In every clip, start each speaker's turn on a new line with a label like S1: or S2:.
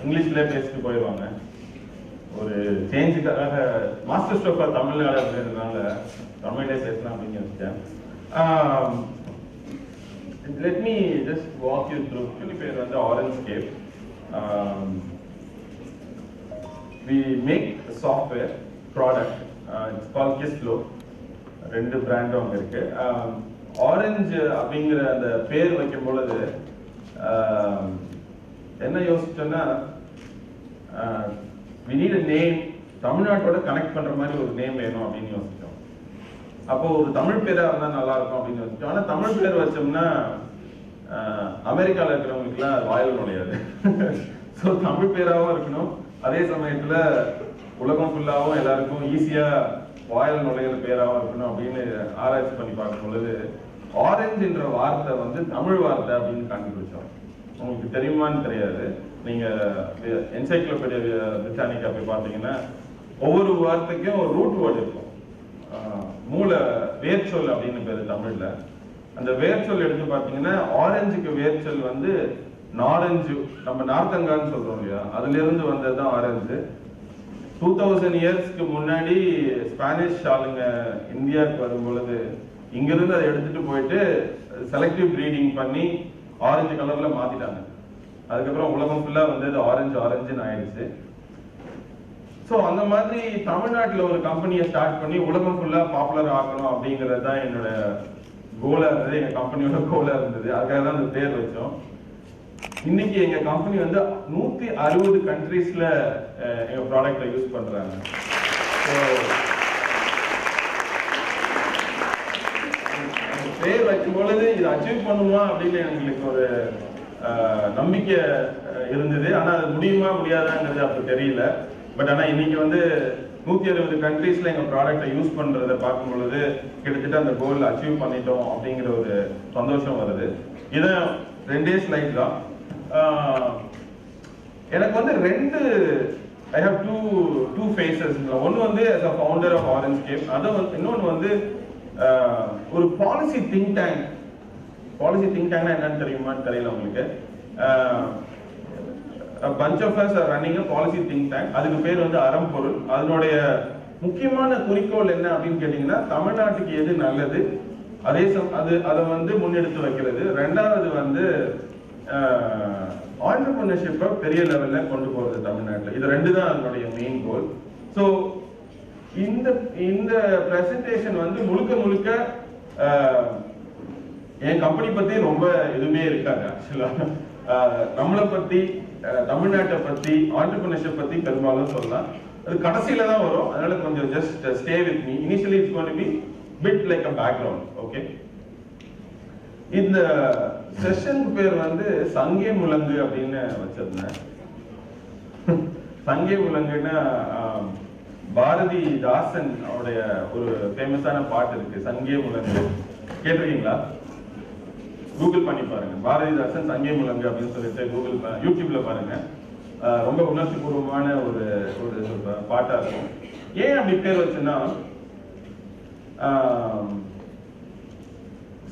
S1: இங்கிலீஷ்ல பேசிட்டு போயிடுவாங்க. ஒரு சேஞ்சுக்காக மாஸ்டர் ஸ்ட்ரோக் ஆஃப் தமிழ்நாடு அப்படின்றதுனால தமிழ்லேயே பேசலாம் அப்படின்னு யோசிச்சேன். Let me just walk you through. Actually, பேர் வந்து Orangecap. We make a software product. It's called Kissflow. ரெண்டு பிராண்டும் அங்கே இருக்கு. ஆரஞ்சு அப்படிங்கிற அந்த பேர் வைக்கும் பொழுது என்ன யோசிச்சோன்னா, we need a name, தமிழ்நாட்டோட கனெக்ட் பண்ற மாதிரி ஒரு நேம் வேணும் அப்படின்னு யோசிச்சோம். அப்போ ஒரு தமிழ் பேரா இருந்தா நல்லா இருக்கும் அப்படின்னு யோசிச்சோம். ஆனா தமிழ் பேர் வச்சோம்னா அமெரிக்கால இருக்கிறவங்களுக்குலாம் வாயில் நுழையாது. ஸோ தமிழ் பேராகவும் இருக்கணும், அதே சமயத்துல உலகம் ஃபுல்லாகவும் எல்லாருக்கும் ஈஸியா வாயில் நுழையிற பேராகவும் இருக்கணும் அப்படின்னு ஆராய்ச்சி பண்ணி பார்க்கும் பொழுது ஆரஞ்சுன்ற வார்த்தை வந்து தமிழ் வார்த்தை அப்படின்னு கண்டுபிடிச்சோம். உங்களுக்கு தெரியுமான்னு தெரியாது, நீங்க என்சைக்ளோபீடியா பிரிட்டானிக்கா போய் பார்த்தீங்கன்னா ஒவ்வொரு வார்த்தைக்கும் ஒரு ரூட் வேர்டு இருக்கும். மூல வேர்ச்சொல் அப்படின்னு பேரு தமிழ்ல. அந்த வேர்ச்சொல் எடுத்து பார்த்தீங்கன்னா ஆரஞ்சுக்கு வேர்ச்சொல் வந்து நாரஞ்சு, நம்ம நார்த்தங்கான்னு சொல்றோம் இல்லையா, அதுல இருந்து வந்ததுதான் ஆரஞ்சு. 2000 இயர்ஸ்க்கு முன்னாடி ஸ்பானிஷ் ஆளுங்க இந்தியாவுக்கு வரும் பொழுது இங்கிருந்து அதை எடுத்துட்டு போயிட்டு செலக்டிவ் ப்ரீடிங் பண்ணி ஆரஞ்சு கலர்ல மாத்திட்டாங்க. அதுக்கப்புறம் உலகம் ஃபுல்லா வந்து ஆரஞ்சுன்னு ஆயிடுச்சு. ஸோ அந்த மாதிரி தமிழ்நாட்டில் ஒரு கம்பெனியை ஸ்டார்ட் பண்ணி உலகம் ஃபுல்லா பாப்புலர் ஆகணும் அப்படிங்கிறது தான் என்னோட கோலா இருந்தது, எங்க கம்பெனியோட கோலா இருந்தது. அதுக்காக தான் அந்த பேர் வச்சோம். இன்னைக்கு எங்க கம்பெனி வந்து 160 கண்ட்ரீஸ்ல எங்க ப்ராடக்டை யூஸ் பண்றாங்க. பேர் வைக்கும் பொழுது இதை அச்சீவ் பண்ணுமா அப்படின்னு எங்களுக்கு ஒரு நம்பிக்கை இருந்தது. ஆனா அது முடியுமா முடியாதாங்கிறது அப்ப தெரியல. பட் ஆனா இன்னைக்கு வந்து 160 கண்ட்ரீஸ்ல எங்க ப்ராடக்டை யூஸ் பண்றதை பார்க்கும் பொழுது கிட்டத்தட்ட அந்த கோல் அச்சீவ் பண்ணிட்டோம் அப்படிங்கிற ஒரு சந்தோஷம் வருது. இதான் 2 ஸ்லைட் தான். எனக்கு வந்து I have two phases. ஒன்னு வந்து as a founder of Orangecap, இன்னொன்னு வந்து ஒரு policy think tank. Policy think டேங்க்னா என்னன்னு தெரியுமான்னு தெரியல உங்களுக்கு. A bunch of us are running a policy think tank. அதுக்கு பேர் வந்து அறம்பொருள். அதனுடைய முக்கியமான குறிக்கோள் என்ன அப்படின்னு கேட்டீங்கன்னா, தமிழ்நாட்டுக்கு எது நல்லது அதை வந்து முன்னெடுத்து வைக்கிறது. ரெண்டாவது வந்து ஆண்டர்பிரினர்ஷிப்பை பெரிய லெவல்ல கொண்டு போறது தமிழ்நாட்டில். இது ரெண்டு தான் அதனுடைய மெயின் கோல். ஸோ இந்த பிரசன்டேஷன் வந்து முழுக்க என் கம்பெனி பத்தி ரொம்ப எதுவுமே இருக்காது. ஆக்சுவலா நம்மளை பத்தி, தமிழ்நாட்டை பத்தி, ஆண்டர்பிரினர்ஷிப் பத்தி பெரும்பாலும் சொல்லலாம். அது கடைசியில தான் வரும். அதனால கொஞ்சம் just stay with me. Initially it's going to be bit like a background. Okay, இந்த செஷனுக்கு பேர் வந்து சங்கே முழங்கு அப்படின்னு வச்சிருந்தேன். சங்கே முழங்குன்னா பாரதிதாசன் அவருடைய ஒரு ஃபேமஸான பாட்டு இருக்கு, சங்கே முழங்கு. கேட்டிருக்கீங்களா? கூகுள் பண்ணி பாருங்க, பாரதிதாசன் சங்கே முழங்கு அப்படின்னு சொல்லிட்டு யூடியூப்ல பாருங்க. ரொம்ப உணர்ச்சி பூர்வமான ஒரு பாட்டா இருக்கும். ஏன் அப்படி பேர் வச்சுன்னா,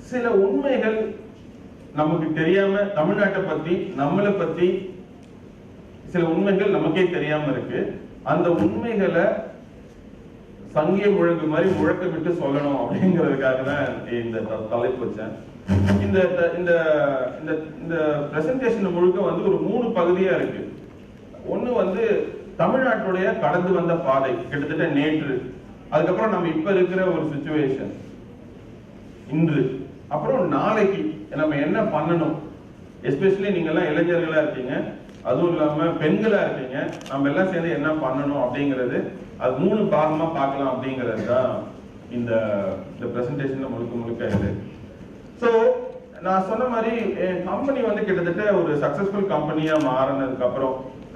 S1: சில உண்மைகள் நமக்கு தெரியாம, தமிழ்நாட்டை பத்தி, நம்மளை பத்தி சில உண்மைகள் நமக்கே தெரியாம இருக்கு. அந்த உண்மைகளை சங்கே முழங்கு மாதிரி முழக்க விட்டு சொல்லணும் அப்படிங்கிறதுக்காக தான் இந்த தலைப்பு வச்சேன். இந்த பிரசன்டேஷன் முழுக்க வந்து ஒரு 3 பகுதியா இருக்கு. ஒண்ணு வந்து தமிழ்நாட்டுடைய கடந்து வந்த பாதை, கிட்டத்தட்ட நேற்று, அதுக்கப்புறம் நம்ம இப்ப இருக்கிற ஒரு சிச்சுவேஷன் இன்று, அப்புறம் நாளைக்கு நம்ம என்ன பண்ணணும். எஸ்பெஷலி நீங்க எல்லாம் இளைஞர்களா இருக்கீங்க, அதுவும் இல்லாம பெண்களா இருக்கீங்க, நம்ம எல்லாம் சேர்ந்து என்ன பண்ணணும் அப்படிங்கிறது, அது 3 பாகமா பார்க்கலாம் அப்படிங்கிறது தான் இந்த பிரசன்டேஷன்ல முழுக்க இது. ஸோ நான் சொன்ன மாதிரி என் கம்பெனி வந்து கிட்டத்தட்ட ஒரு சக்சஸ்ஃபுல் கம்பெனியா மாறினதுக்கு அப்புறம்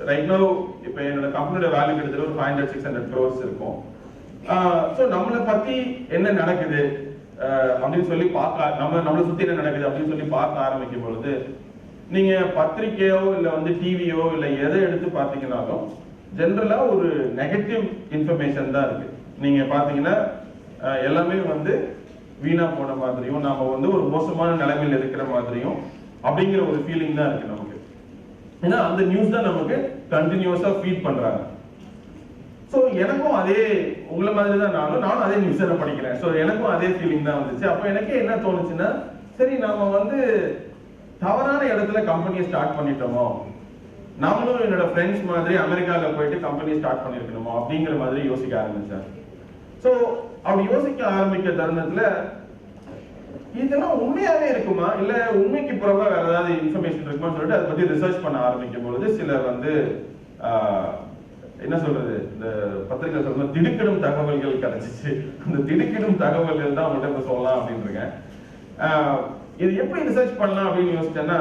S1: ரைட் நோ இப்போ என்னோட கம்பெனியோட வேல்யூ கிட்டத்தட்ட ஒரு 500-600 crores இருக்கும். ஸோ நம்மளை பத்தி என்ன நடக்குது அப்படின்னு சொல்லி நம்மளை சுத்தி என்ன நடக்குது அப்படின்னு சொல்லி பார்க்க ஆரம்பிக்கும் பொழுது, நீங்க பத்திரிகையோ இல்ல வந்து டிவியோ இல்ல எதை எடுத்து பார்த்தீங்கன்னாலும் ஜென்ரலா ஒரு நெகட்டிவ் இன்ஃபர்மேஷன் தான் இருக்கு. நீங்க பாத்தீங்கன்னா எல்லாமே வந்து வீணா போன மாதிரியும், நாம வந்து ஒரு மோசமான நிலைமையில் இருக்கிற மாதிரியும் அப்படிங்கிற ஒரு ஃபீலிங் தான் இருக்கு நமக்கு. ஏன்னா அந்த நியூஸ் தான் நமக்கு கண்டினியூஸா ஃபீட் பண்றாங்க. ஸோ எனக்கும் அதே உங்களை மாதிரி தான் நானும் அதே நியூஸ் தான் படிக்கிறேன். ஸோ எனக்கும் அதே ஃபீலிங் தான் வந்துச்சு. அப்போ எனக்கே என்ன தோணுச்சுன்னா, சரி நாம வந்து தவறான இடத்துல கம்பெனியை ஸ்டார்ட் பண்ணிட்டோமோ, நாமளும் என்னோட ஃப்ரெண்ட்ஸ் மாதிரி அமெரிக்காவில் போயிட்டு கம்பெனி ஸ்டார்ட் பண்ணிருக்கணுமோ அப்படிங்கிற மாதிரி யோசிக்க ஆரம்பிச்சேன். ஸோ அப்படி யோசிக்க ஆரம்பிக்க தருணத்துல இதெல்லாம் உண்மையாவே இருக்குமா இல்ல உண்மைக்கு புறவா வேற ஏதாவது இன்ஃபர்மேஷன் இருக்குமான்னு சொல்லிட்டு அதை பத்தி ரிசர்ச் பண்ண ஆரம்பிக்கும் பொழுது சில வந்து என்ன சொல்றது, இந்த பத்திரிகை சொல்ற திடுக்கிடும் தகவல்கள் கிடைச்சிச்சு. அந்த திடுக்கிடும் தகவல்கள் தான் உங்கள்கிட்ட இப்ப சொல்லலாம் அப்படின்னு இருக்கேன். இது எப்படி ரிசர்ச் பண்ணலாம் அப்படின்னு யோசிச்சேன்னா,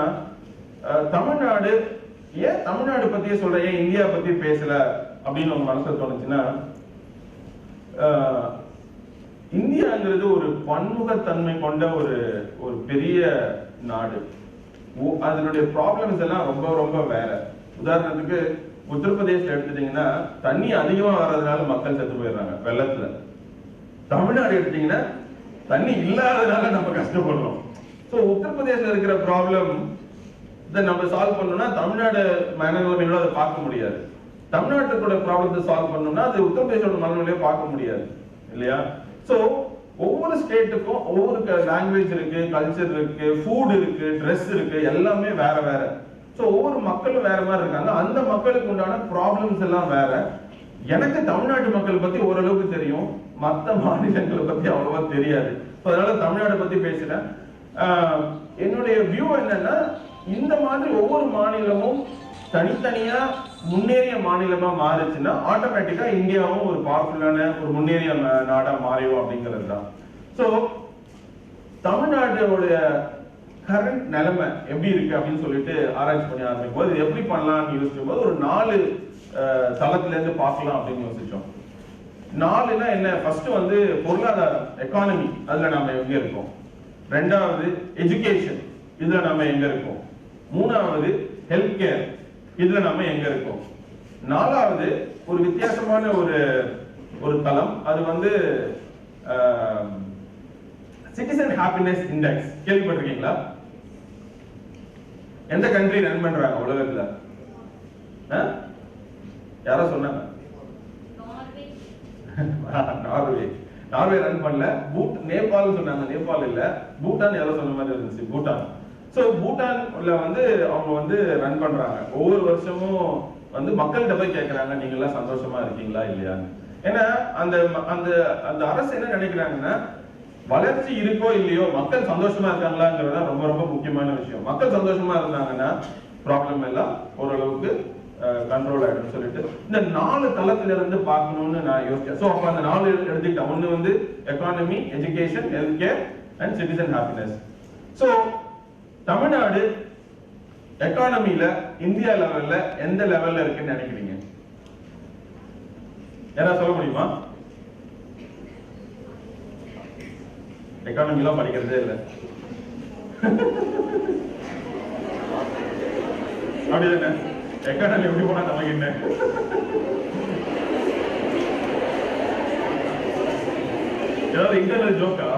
S1: தமிழ்நாடு ஏன் தமிழ்நாடு பத்தியே சொல்ற, ஏன் இந்தியா பத்தி பேசல அப்படின்னு உங்க மனசுல தோணுச்சுன்னா, இந்தியாங்கிறது ஒரு பன்முகத்தன்மை கொண்ட ஒரு பெரிய நாடு. அதனுடைய ப்ராப்ளம்ஸ் எல்லாம் ரொம்ப ரொம்ப வேற. உதாரணத்துக்கு உத்தரப்பிரதேச எடுத்துட்டீங்கன்னா தண்ணி அதிகமா வர்றதுனால மக்கள் செத்து போயிடுறாங்க வெள்ளத்துல. தமிழ்நாடு எடுத்தீங்கன்னா தண்ணி இல்லாததுனால நம்ம கஷ்டப்படுறோம். ஸோ உத்தரப்பிரதேசல இருக்கிற ப்ராப்ளம் இதை நம்ம சால்வ் பண்ணணும்னா தமிழ்நாடு மனநிலைமையோட அதை பார்க்க முடியாது. தமிழ்நாட்டுக்கூட ப்ராப்ளத்தை சால்வ் பண்ணணும்னா அது உத்தரப்பிரதேசோட மனநிலையோ பார்க்க முடியாது இல்லையா? ஸோ ஒவ்வொரு ஸ்டேட்டுக்கும் ஒவ்வொரு லாங்குவேஜ் இருக்கு, கல்ச்சர் இருக்கு, ஃபுட் இருக்கு, ட்ரெஸ் இருக்கு, எல்லாமே வேற வேற. ஸோ ஒவ்வொரு மக்களும் வேற மாதிரி இருக்காங்க. அந்த மக்களுக்கு உண்டான ப்ராப்ளம்ஸ் எல்லாம் வேற. எனக்கு தமிழ்நாட்டு மக்கள் பத்தி ஓரளவுக்கு தெரியும், மற்ற மாநிலங்களை பத்தி அவ்வளவா தெரியாது. அதனால தமிழ்நாடு பத்தி பேசுறேன். என்னுடைய வியூ என்னன்னா, இந்த மாதிரி ஒவ்வொரு மாநிலமும் தனித்தனியா முன்னேறிய மாநிலமா மாறுச்சுன்னா ஆட்டோமேட்டிக்கா இந்தியாவும் ஒரு பவர்ஃபுல்லான ஒரு முன்னேறிய நாடா மாறிடும் அப்படிங்கிறது தான். ஸோ தமிழ்நாட்டோட கரண்ட் நிலைமை எப்படி இருக்கு அப்படின்னு சொல்லிட்டு ஆராய்ச்சி பண்ணி ஆரம்பிக்கும் போது எப்படி பண்ணலாம்னு யோசிக்கும் போது ஒரு 4 தளத்துல இருந்து பார்க்கலாம் அப்படின்னு யோசிச்சோம். 4னா என்ன? ஃபர்ஸ்ட் வந்து பொருளாதாரம், எக்கானமி, அதுல நாம எங்க இருக்கோம். 2வது எஜுகேஷன், இதுல நாம எங்க இருக்கோம். 3வது ஹெல்த் கேர், இதுல நம்ம எங்க இருக்கோம். 4வது ஒரு வித்தியாசமான ஒரு தளம், அது வந்து சிட்டிசன் ஹாப்பினஸ் இண்டெக்ஸ். கேள்விப்பட்டிருக்கீங்களா? எந்த கண்ட்ரி ரன் பண்றாங்க உலகத்துல? யாரோ சொன்னாங்க நார்வே ரன் பண்ணல, நேபாள் சொன்னாங்க. நேபாள் இல்ல, பூட்டான் யாரோ சொன்ன மாதிரி இருந்துச்சு, பூட்டான். சோ பூட்டான்ல வந்து அவங்க வந்து ரன் பண்றாங்க. ஒவ்வொரு வருஷமும் வந்து மக்கள்கிட்ட போய் கேட்கறாங்க, நீங்க எல்லாம் சந்தோஷமா இருக்கீங்களா இல்லையான்னு. ஏன்னா அந்த அந்த அந்த அரசு என்ன நினைக்கிறாங்கன்னா, வளர்ச்சி இருக்கோ இல்லையோ மக்கள் சந்தோஷமா இருக்காங்களாங்கிறதா ரொம்ப ரொம்ப முக்கியமான விஷயம். மக்கள் சந்தோஷமா இருந்தாங்கன்னா ப்ராப்ளம் எல்லாம் ஓரளவுக்கு கண்ட்ரோல் ஆயிடும் சொல்லிட்டு இந்த 4 தளத்துல இருந்து பார்க்கணும்னு நான் யோசிச்சேன். ஸோ அப்ப அந்த 4 எடுத்துக்கிட்டேன். ஒண்ணு வந்து economy, education, health care and citizen happiness. So Tamil Nadu எக்கானமில இந்தியா லெவல்ல எந்த லெவல்ல இருக்குன்னு நினைக்கிறீங்க? யாராவது சொல்ல முடியுமா? எக்கானமி எல்லாம் படிக்கிறதே இல்லை அப்படிதானே? எக்கானமி எப்படி போனா நமக்கு என்ன? ஏதாவது இன்டர்னல் ஜோக்கா?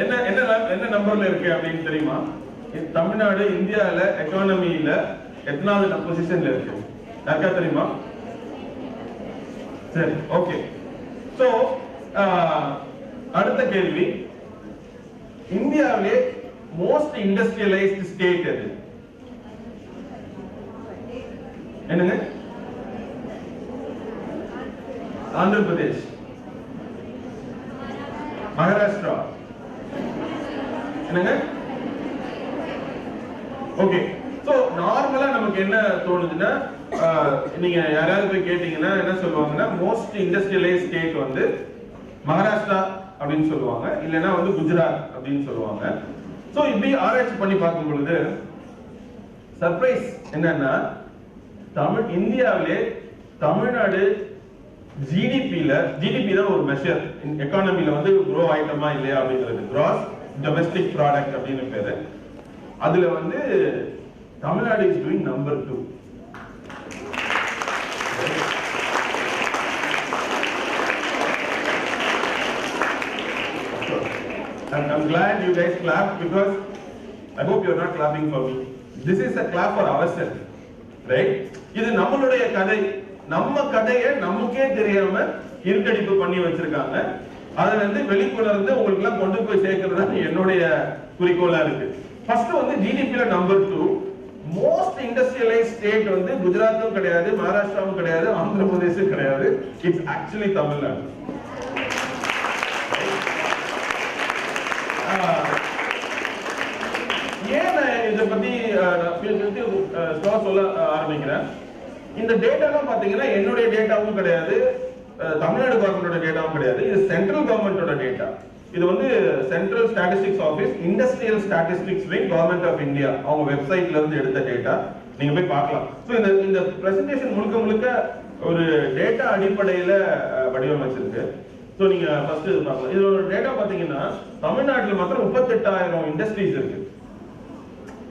S1: என்ன என்ன என்ன நம்பர்ல இருக்கு அப்படின்னு தெரியுமா? தமிழ்நாடு இந்தியால எக்கானமியில எத்தனாவது பொசிஷன்ல இருக்கு? யாருக்கா தெரியுமா? சரி, ஓகே. சோ அடுத்த கேள்வி, இந்தியாவிலே மோஸ்ட் இண்டஸ்ட்ரியலைஸ்ட் ஸ்டேட் எது? என்னங்க? ஆந்திர பிரதேஷ், மகாராஷ்டிரா, என்னங்க? ஓகே. சோ நார்மலா நமக்கு என்ன தோணுதுன்னா, நீங்க யாராவது போய் கேட்டீங்கன்னா என்ன சொல்லுவாங்கன்னா, மோஸ்ட் இண்டஸ்ட்ரியலைஸ்ட் ஸ்டேட் வந்து மகாராஷ்டிரா அப்படின்னு சொல்லுவாங்க, இல்லைன்னா வந்து குஜராத் அப்படின்னு சொல்லுவாங்க. சோ இப்படி ஆராய்ச்சி பண்ணி பார்க்கும் பொழுது சர்ப்ரைஸ் என்னன்னா, இந்தியாவிலே தமிழ்நாடு ஜிடிபி தான் ஒரு மெஷர் எக்கானமில வந்து க்ரோ ஆயிட்டமா இல்லையா அப்படிங்கிறது, கிராஸ் டொமஸ்டிக் ப்ராடக்ட் அப்படின்னு பேரு. அதுல வந்து Tamil Nadu is doing number 2. I'm glad you guys clapped because I hope you're not clapping for me. This is a clap for ourselves, right? இது நம்மளுடைய கதை. நம்ம கதையை நமக்கே தெரியாம இருட்டடிப்பு பண்ணி வச்சிருக்காங்க. அதை வந்து வெளிக்கொணர்ந்து உங்களுக்கு எல்லாம் கொண்டு போய் சேர்க்கிறது தான் என்னுடைய குறிக்கோளா இருக்கு. ஃபர்ஸ்ட் வந்து ஜிடிபில நம்பர் 2, மோஸ்ட் இண்டஸ்ட்ரியலைஸ்ட் ஸ்டேட் வந்து குஜராத்தும் கிடையாது, மகாராஷ்டிராவும் கிடையாது, ஆந்திர பிரதேசம் கிடையாது. It's actually Tamil Nadu. ஏன் நான் இதை பத்தி சொல்ல ஆரம்பிக்கிறேன்? இந்த டேட்டாலாம் பாத்தீங்கன்னா என்னுடைய டேட்டாவும் கிடையாது, தமிழ்நாடு கவர்மெண்டோட டேட்டாவும் கிடையாது. இது சென்ட்ரல் கவர்மெண்டோட டேட்டா. இது வந்து central statistics office, industrial statistics wing, government of India அவங்க வெப்சைட்ல இருந்து எடுத்த டேட்டா. நீங்க போய் பார்க்கலாம். சோ இந்த பிரசன்டேஷன் முழுக்க ஒரு டேட்டா அடிப்படையில வடிவமைச்சிருக்கு. சோ நீங்க ஃபர்ஸ்ட் இது பார்க்கலாம். இதோட டேட்டா பாத்தீங்கன்னா தமிழ்நாட்டில் மாத்திரம் 38,000 இண்டஸ்ட்ரீஸ் இருக்கு.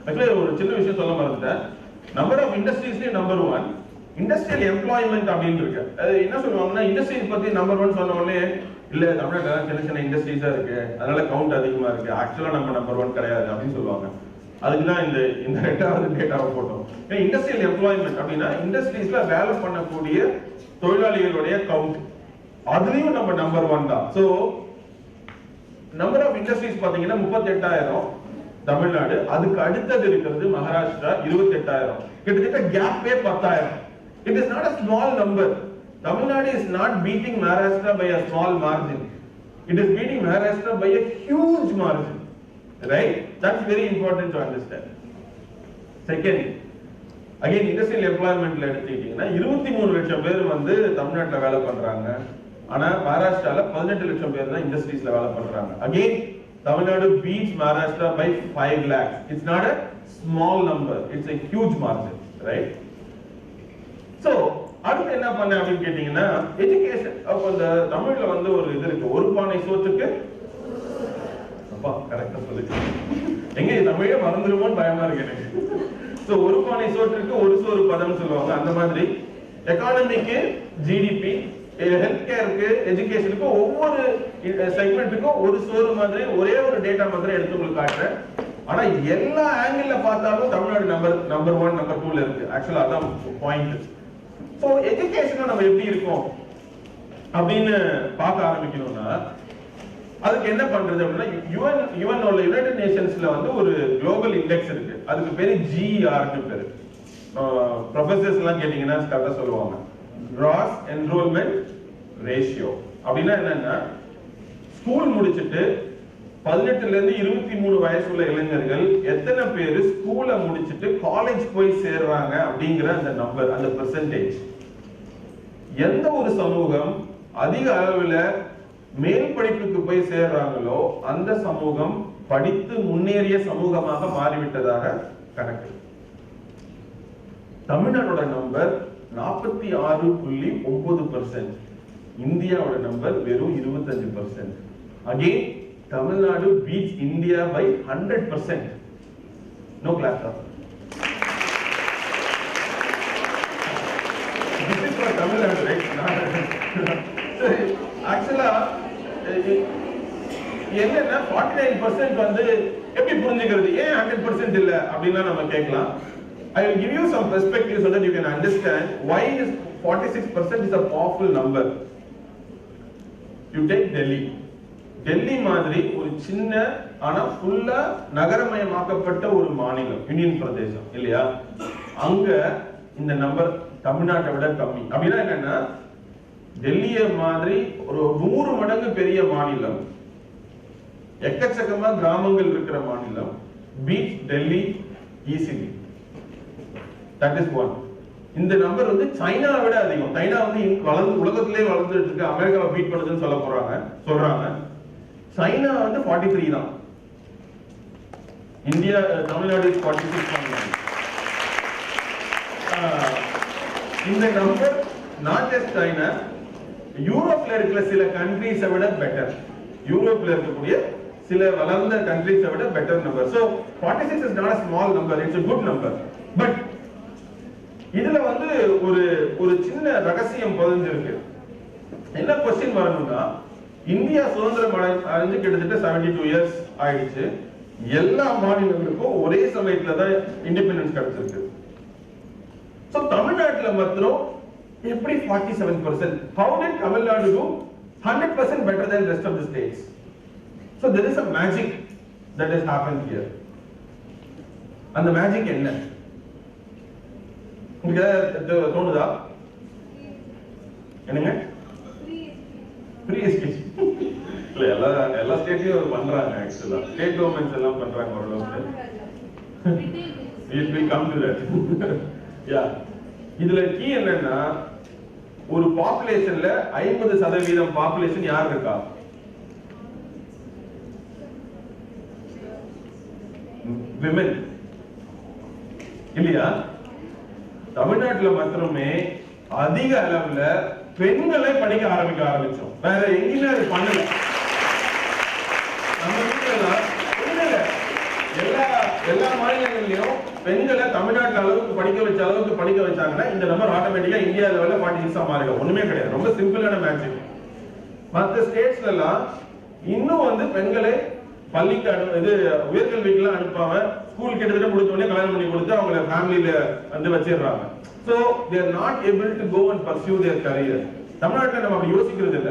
S1: ஆக்சுவலி ஒரு சின்ன விஷயம் சொல்ல மறந்துட்டேன். நம்பர் ஆஃப் இண்டஸ்ட்ரீஸ்லயே நம்பர் 1 இண்டஸ்ட்ரியல் எம்ப்ளாய்மெண்ட் அப்படின்னு இருக்கு. அது என்ன சொல்லுவாங்கன்னா, இண்டஸ்ட்ரீஸ் பத்தி நம்பர் 1 சொன்ன உடனே இல்ல தமிழ்நாட்டில் சின்ன சின்ன இண்டஸ்ட்ரீஸா இருக்கு, அதனால கவுண்ட் அதிகமா இருக்கு, ஆக்சுவலா நம்ம நம்பர் 1 கிடையாது அப்படின்னு சொல்லுவாங்க. அதுக்குதான் இந்த ரெண்டாவது டேட்டாவை போட்டோம். இண்டஸ்ட்ரியல் எம்ப்ளாய்மெண்ட் அப்படின்னா இண்டஸ்ட்ரீஸ்ல வேலை பண்ணக்கூடிய தொழிலாளிகளுடைய கவுண்ட், அதுலயும் நம்ம நம்பர் 1 தான். சோ நம்பர் ஆஃப் இண்டஸ்ட்ரீஸ் பாத்தீங்கன்னா 38,000 தமிழ்நாடு, அதுக்கு அடுத்தது இருக்கிறது மகாராஷ்டிரா 28,000. கிட்டத்தட்ட கேப்பே 10,000. It is not a small number. Tamil Nadu is not beating Maharashtra by a small margin. It is beating Maharashtra by a huge margin. Right? That's very important to understand. Second, again industrial employment la எடுத்துக்கிட்டீங்கன்னா 23 லட்சம் பேர் வந்து தமிழ்நாட்டுல வேலை பண்றாங்க. ஆனா மகாராஷ்டிரால 18 லட்சம் பேர் தான் இண்டஸ்ட்ரீஸ்ல வேலை பண்றாங்க. Again Tamil Nadu beats Maharashtra by 5 lakhs. It's not a small number. It's a huge margin, right? So, அடுத்து என்ன பண்ண அப்படின்னு கேட்டீங்கன்னா எஜுகேஷன். அப்ப இந்த தமிழ்ல வந்து ஒரு இது இருக்கு, ஒரு பானை சோற்றுக்கு அப்பா கரெக்டா சொல்லுங்க, எங்க தமிழே மறந்துருமோன்னு பயமா இருக்கு எனக்கு. சோ ஒரு பானை சோற்றுக்கு ஒரு சோறு பதம் சொல்லுவாங்க. அந்த மாதிரி எக்கானமிக்கு ஜிடிபி, ஹெல்த் கேருக்கு, எஜுகேஷனுக்கு ஒவ்வொரு செக்மெண்ட்டுக்கும் ஒரு சோறு மாதிரி ஒரே ஒரு டேட்டா மாதிரி எடுத்து உங்களுக்கு காட்டுறேன். ஆனா எல்லா ஆங்கிள் பார்த்தாலும் தமிழ்நாடு நம்பர் 1 நம்பர் 2ல இருக்கு. ஆக்சுவலா அதான் பாயிண்ட். சோ எஜுகேஷனா நம்ம எப்படி இருக்கோம் அப்படின்னு பார்க்க ஆரம்பிக்கணும்னா அதுக்கு என்ன பண்றது அப்படின்னா யுனைடெட் நேஷன்ஸ்ல வந்து ஒரு குளோபல் இண்டெக்ஸ் இருக்கு. அதுக்கு பேரு GERன்னு பேரு. ப்ரொஃபசர்ஸ் எல்லாம் கேட்டீங்கன்னா கரெக்டா சொல்லுவாங்க. Gross Enrollment Ratio அப்படின்னா என்னன்னா, ஸ்கூல் முடிச்சிட்டு 18ல இருந்து 23 வயசுள்ள இளைஞர்கள் எத்தனை பேர் ஸ்கூலை முடிச்சிட்டு காலேஜ் போய் சேர்றாங்க அப்படிங்கிற அந்த நம்பர், அந்த பெர்சன்டேஜ். எந்த ஒரு சமூகம் அதிக அளவுல மேல் படிப்புக்கு போய் சேர்றாங்களோ அந்த சமூகம் படித்து முன்னேறிய சமூகமாக மாறிவிட்டதாக கணக்கு. தமிழ்நாடோட நம்பர் 46.9%. இந்தியாவோட நம்பர் வெறும் 25%. Again, Tamil Nadu beats India by 100%. No clap. This is for Tamil Nadu, right? Actually, என்னன்னா 49% வந்து எப்படி புரிஞ்சுக்கிறது, ஏன் 100% இல்ல அப்படின்னா நம்ம கேட்கலாம். I will give you some perspective so that you can understand why is 46% is a powerful number. You take Delhi. Delhi மாதிரி ஒரு சின்ன ஆனா ஃபுல்லா நகரமயமாக்கப்பட்ட ஒரு மாநிலம், யூனியன் பிரதேசம் இல்லையா? அங்க இந்த நம்பர் தமிழ்நாட்டை விட கம்மி. அப்படின்னா என்னன்னா, டெல்லிய மாதிரி ஒரு 100 மடங்கு பெரிய மாநிலம், எக்கச்சக்கமா கிராமங்கள் இருக்கிற மாநிலம் beats Delhi easily. That is one. இந்த நம்பர் வந்து சைனாவை விட அதிகம். சைனா வந்து உலகத்திலே வளர்ந்துட்டு இருக்கு, அமெரிக்காவை பீட் பண்ணுதுன்னு சொல்றாங்க. சைனா வந்து 43 தான். இந்தியா, தமிழ்நாடு 46. இந்த நம்பர் நாட் ஜஸ்ட் சைனா, யூரோப்ல இருக்கிற சில கண்ட்ரீஸை விட பெட்டர். யூரோப்ல இருக்கக்கூடிய சில வளர்ந்த கண்ட்ரீஸை விட better number. So 46 is not a small number, it's a good number. But இதுல வந்து ஒரு சின்ன ரகசியம் பதிஞ்சிருக்கு. என்ன क्वेश्चन வரணும்னா, இந்தியா சுதந்திரம் அடைஞ்சு கிட்டத்தட்ட 72 இயர்ஸ் ஆயிடுச்சு. எல்லா மாநிலங்களுக்கும் ஒரே சமயத்துல தான் இண்டிபெண்டன்ஸ் கிடைச்சிருக்கு. சோ தமிழ்நாட்டுல மாத்திரம் எப்படி 47%? How did Tamil Nadu do 100% better than rest of the states? So there is a magic that has happened here. And the magic என்ன? உங்களுக்கு தோணுதா? என்னங்க? Free education. இல்ல எல்லா ஸ்டேட்லயும் பண்றாங்க. ஆக்சுவலா ஸ்டேட் கவர்மெண்ட்ஸ் எல்லாம் பண்றாங்க ஓரளவுக்கு. We will come to that. Yeah. இதுல கீ என்னன்னா, ஒரு பாப்புலேஷன்ல 50% பாப்புலேஷன் யார் இருக்கா? விமன் இல்லையா? தமிழ்நாட்டுல மட்டுமே அதிக அளவுல பெண்களை படிக்க ஆரம்பிச்சோம். வேற எங்கேயுமே அது பண்ணல. நம்ம எல்லா மாநிலங்களிலும் பெண்களை தமிழ்நாட்டு அளவுக்கு படிக்க வச்சாங்கன்னா இந்த நம்பர் ஆட்டோமேட்டிக்கா இந்தியா லெவல்ல 46 மாறிடும். ஒண்ணுமே கிடையாது. ரொம்ப சிம்பிளான மேட்சிங். மற்ற ஸ்டேட்ஸ்ல எல்லாம் இன்னும் பெண்களை பள்ளிக்கு உயர்கல்விக்கு அனுப்பாம ஸ்கூல் கிட்டத்தட்ட முடிச்ச உடனே கல்யாணம் பண்ணி கொடுத்து அவங்கள ஃபேமிலியில வச்சிடுறாங்க. So they are not able to go and pursue their career. தமிழ்நாட்டுல நம்ம அப்படி யோசிக்கிறது இல்ல.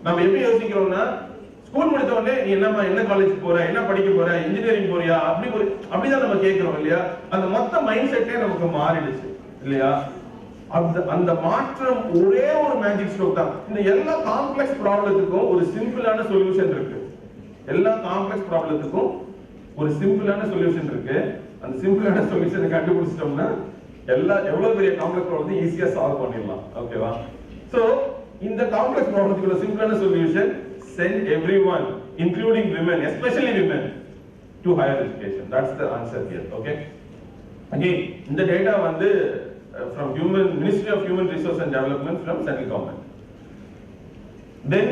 S1: நம்ம எப்படி யோசிக்கிறோம்னா, ஸ்கூல் முடிச்ச உடனே நீ என்ன காலேஜ் போற, என்ன படிக்க போற, இன்ஜினியரிங் போறியா, அப்படிதான் நம்ம கேட்கிறோம் இல்லையா? அந்த மொத்த மைண்ட் செட்டே நமக்கு மாறிடுச்சு இல்லையா? அந்த மாற்றம் ஒரே ஒரு மேஜிக் ஸ்ட்ரோக் தான். இந்த எல்லா காம்ப்ளெக்ஸ் ப்ராப்ளத்துக்கும் ஒரு சிம்பிளான சொல்யூஷன் இருக்கு. எல்லா காம்ப்ளெக்ஸ் ப்ராப்ளத்துக்கும் ஒரு சிம்பிளான சொல்யூஷன் இருக்கு. அந்த சிம்பிளான சொல்யூஷனை கண்டுபிடிச்சிட்டோம்னா எவ்வளவு பெரிய காம்ப்ளெக்ஸ் ப்ராப்ளத்தை ஈஸியா சால்வ் பண்ணிடலாம். ஓகேவா? சோ இந்த காம்ப்ளெக்ஸ் ப்ராப்ளத்துக்கு ஒரு சிம்பிளான solution, send everyone including women, especially women, to higher education. That's the answer here. Okay? Again, இந்த data from Ministry of Human Resource and Development from central government. Then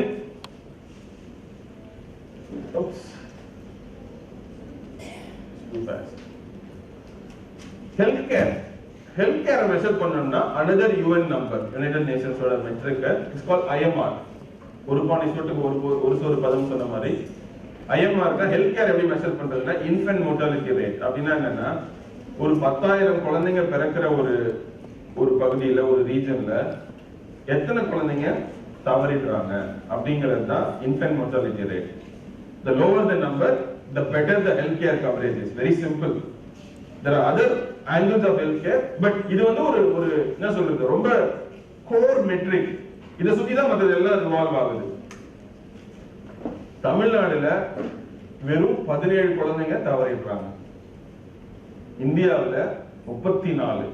S1: oops, too fast. Healthcare measure பண்ணனும்னா another UN number, United Nations ஓட metric, it's called IMR. ஒரு பானிஸ்வட்டுக்கு ஒரு சோறு பதம் சொன்ன மாதிரி IMR தான் healthcare எப்படி மெஷர் பண்றதுன்னா infant mortality rate. அப்படின்னா என்னன்னா, ஒரு 10,000 குழந்தைங்க பிறக்கிற ஒரு பகுதியில ஒரு ரீஜன்ல எத்தனை குழந்தைங்க தவறிடுறாங்க அப்படிங்கிறது தான் infant mortality rate. The lower the number, the better the healthcare coverage is. Very simple. There are other angles of healthcare, but இது ஒரு என்ன சொல்றது, ரொம்ப core metric. இத சுத்தி தான் மற்றது எல்லாம் ரிவால்வ் ஆகுது. தமிழ்நாடுல வெறும் 17 குழந்தைங்க தவறிடுறாங்க. இந்தியாவுல 34.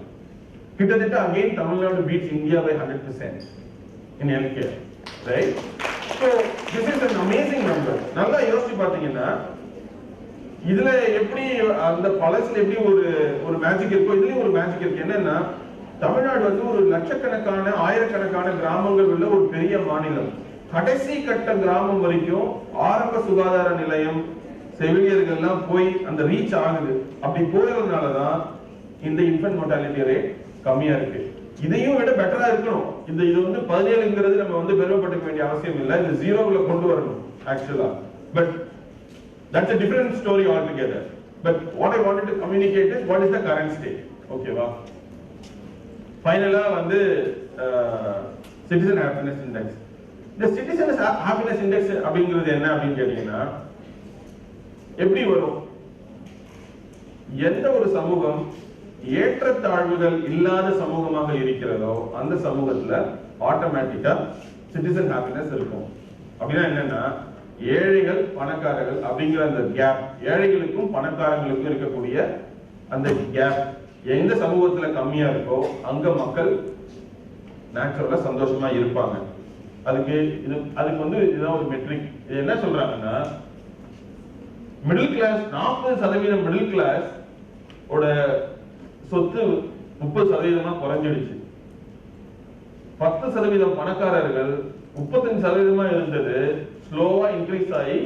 S1: கிட்டத்தட்ட again Tamil Nadu beats India by 100% in healthcare, right? So this is an amazing number. நல்லா யோசிச்சு பாத்தீங்கன்னா, இதுல எப்படி அந்த பழசுல எப்படி ஒரு மேஜிக் இருக்கோ, இதுலயும் ஒரு மேஜிக் இருக்கு. என்னன்னா, தமிழ்நாடு ஒரு லட்சக்கணக்கான ஆயிரக்கணக்கான கிராமங்கள் உள்ள ஒரு பெரிய மாநிலம். கடைசி கட்ட கிராமம் வரைக்கும் ஆரம்ப சுகாதார நிலையம் செவிலியர்கள் எல்லாம் போய் அந்த ரீச் ஆகுது. அப்படி போறதுனாலதான் இந்த இன்ஃபன்ட் மோர்டாலிட்டி ரேட் கம்மியா இருக்கு. இதையும் விட பெட்டரா இருக்கணும். இது 17ங்கிறது நம்ம பெருமைப்பட்டுக்க வேண்டிய அவசியம் இல்லை. இது ஜீரோவுல கொண்டு வரணும் ஆக்சுவலா. But that's a different story altogether. But what I wanted to communicate is what is the current state. ஓகேவா? ஃபைனலா citizen happiness index. The citizen happiness index அப்படிங்கிறது என்ன அப்படின்னு கேட்டீங்கன்னா, எப்படி வரும்? எந்த ஒரு சமூகம் ஏற்றத்தாழ்வுகள் இல்லாத சமூகமாக இருக்கிறதோ அந்த சமூகத்துல ஆட்டோமேட்டிக்கா சிட்டிசன் ஹாப்பினஸ் இருக்கும். அப்படின்னா என்னன்னா, ஏழைகள் பணக்காரர்கள் அப்படிங்கிற அந்த கேப், ஏழைகளுக்கும் பணக்காரங்களுக்கும் இருக்கக்கூடிய அந்த கேப் எந்த சமூகத்துல கம்மியா இருக்கோ அங்க மக்கள் நேச்சுரலா சந்தோஷமா இருப்பாங்க. அதுக்கு இதுதான் ஒரு மெட்ரிக். இது என்ன சொல்றாங்கன்னா, மிடில் கிளாஸ் 40% மிடில் கிளாஸ் ஓட சொத்து 30% குறைஞ்சிடுச்சு. 10% பணக்காரர்கள் 35% இருந்தது ஸ்லோவா இன்க்ரீஸ் ஆகி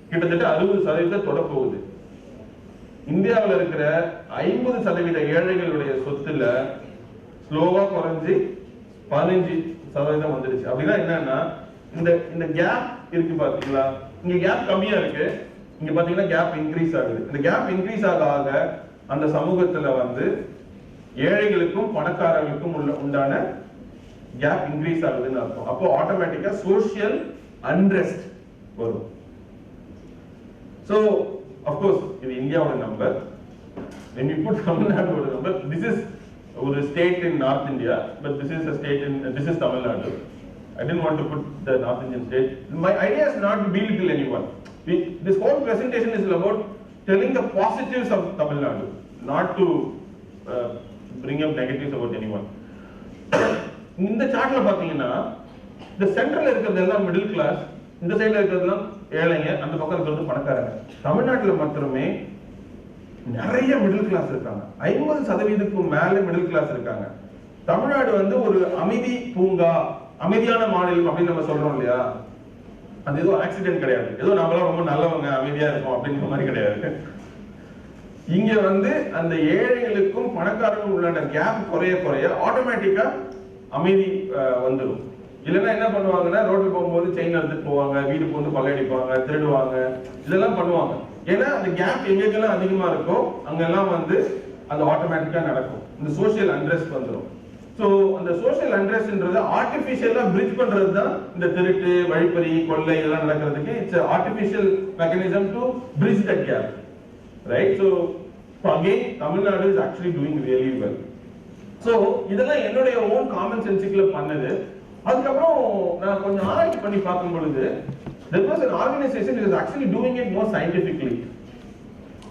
S1: கிட்டத்தட்ட 60% தொட போகுது. இந்தியாவில் இருக்கிற 50% ஏழைகளுடைய சொத்துல ஸ்லோவா குறைஞ்சி 15% வந்துருச்சு. அப்படின்னா என்னன்னா, இந்த கேப் இருக்கு பாத்தீங்களா, இங்க கேப் கம்மியா இருக்கு, இங்க பாத்தீங்கன்னா கேப் இன்க்ரீஸ் ஆகுது. இந்த கேப் இன்க்ரீஸ் ஆக அந்த சமூகத்துல வந்து ஏழைகளுக்கும் பணக்காரர்களுக்கும் உண்டான கேப் இன்க்ரீஸ் ஆகுதுன்னு அர்த்தம். அப்போ ஆட்டோமேட்டிக்கா சோஷியல் அன்ரெஸ்ட் வரும். சோ of course இது இந்தியாவோட number. when you put Tamil Nadu number, this is a state in North India, but this is a state in this is Tamil Nadu. I didn't want to put the North Indian state. My idea is not to belittle anyone. This whole presentation is about telling the positives of Tamil Nadu, not to bring up negatives about anyone. இந்த சார்ட்ல பாத்தீங்கன்னா இந்த சென்டர்ல இருக்கிறதெல்லாம் middle class, இந்த சைடுல இருக்கிறதெல்லாம் ஏழைங்க, அந்த பக்கம் இருக்கிறது பணக்காரங்க. தமிழ்நாட்டுல மட்டுமே நிறைய மிடில் கிளாஸ் இருக்காங்க. 50% மேல மிடில் கிளாஸ் இருக்காங்க. தமிழ்நாடு வந்து ஒரு அமைதி பூங்கா, அமைதியான மாநிலம் அப்படின்னு நம்ம சொல்றோம் இல்லையா? அது ஏதோ ஆக்சிடென்ட் கிடையாது. ஏதோ நம்மளாம் ரொம்ப நல்லவங்க அமைதியா இருக்கும் அப்படிங்கிற மாதிரி கிடையாது. இங்க வந்து அந்த ஏழைகளுக்கும் பணக்காரங்களுக்கும் உள்ள கேப் குறைய ஆட்டோமேட்டிக்கா அமைதி வந்துடும். இல்லைன்னா என்ன பண்ணுவாங்கன்னா ரோட்ல போகும்போது செயின் எடுத்துட்டு போவாங்க, வீடு போந்து கொள்ளையடிப்பாங்க, திருடுவாங்க, இதெல்லாம் பண்ணுவாங்க. ஏன்னா அந்த கேப் எங்கெல்லாம் அதிகமா இருக்கோ அங்கெல்லாம் வந்து அது ஆட்டோமேட்டிக்கா நடக்கும். இந்த சோஷியல் அன்ரெஸ்ட் வந்துடும். சோ அந்த சோஷியல் அன்ரெஸ்ட்ன்றது ஆர்டிபிஷியலா பிரிட்ஜ் பண்றது தான் இந்த திருட்டு, வழிப்பறி, கொள்ளை இதெல்லாம் நடக்கிறதுக்கு it's artificial mechanism to bridge that gap, right? So again Tamil Nadu is actually doing really well. So இதெல்லாம் என்னுடைய ஓன் காமன் சென்சிக்ல பண்ணது. அதுக்கப்புறம் நான் கொஞ்சம் ஆராய்ச்சி பண்ணி பார்க்கும் பொழுது there was an organization that is actually doing it more scientifically.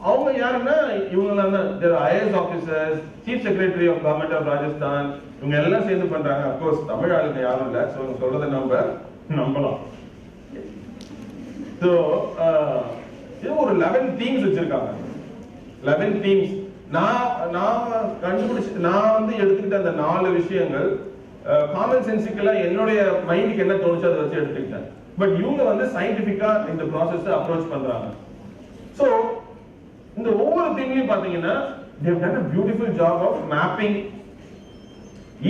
S1: அவங்க யாருன்னா இவங்கலாம் தான் IAS officers, chief secretary of government of Rajasthan, இவங்க எல்லாம் சேர்ந்து பண்றாங்க. of course தமிழ் ஆளுங்க யாரும் இல்ல, சோ இவங்க சொல்றதை நம்பலாம். சோ இது ஒரு 11 தீம்ஸ் வச்சிருக்காங்க. 11 தீம்ஸ். நான் கண்டுபிடிச்சு நான் வந்து எடுத்துக்கிட்ட அந்த 4 விஷயங்கள் காமன் சென்சிக்கலா என்னுடைய மைண்டுக்கு என்ன தோணுச்சோ அதை வச்சு எடுத்துக்கிட்டேன். பட் இவங்க வந்து சயின்டிபிக்கா இந்த ப்ராசஸ் அப்ரோச் பண்றாங்க. சோ இந்த ஒவ்வொரு தீம்லயும் பாத்தீங்கன்னா they have done a beautiful job of mapping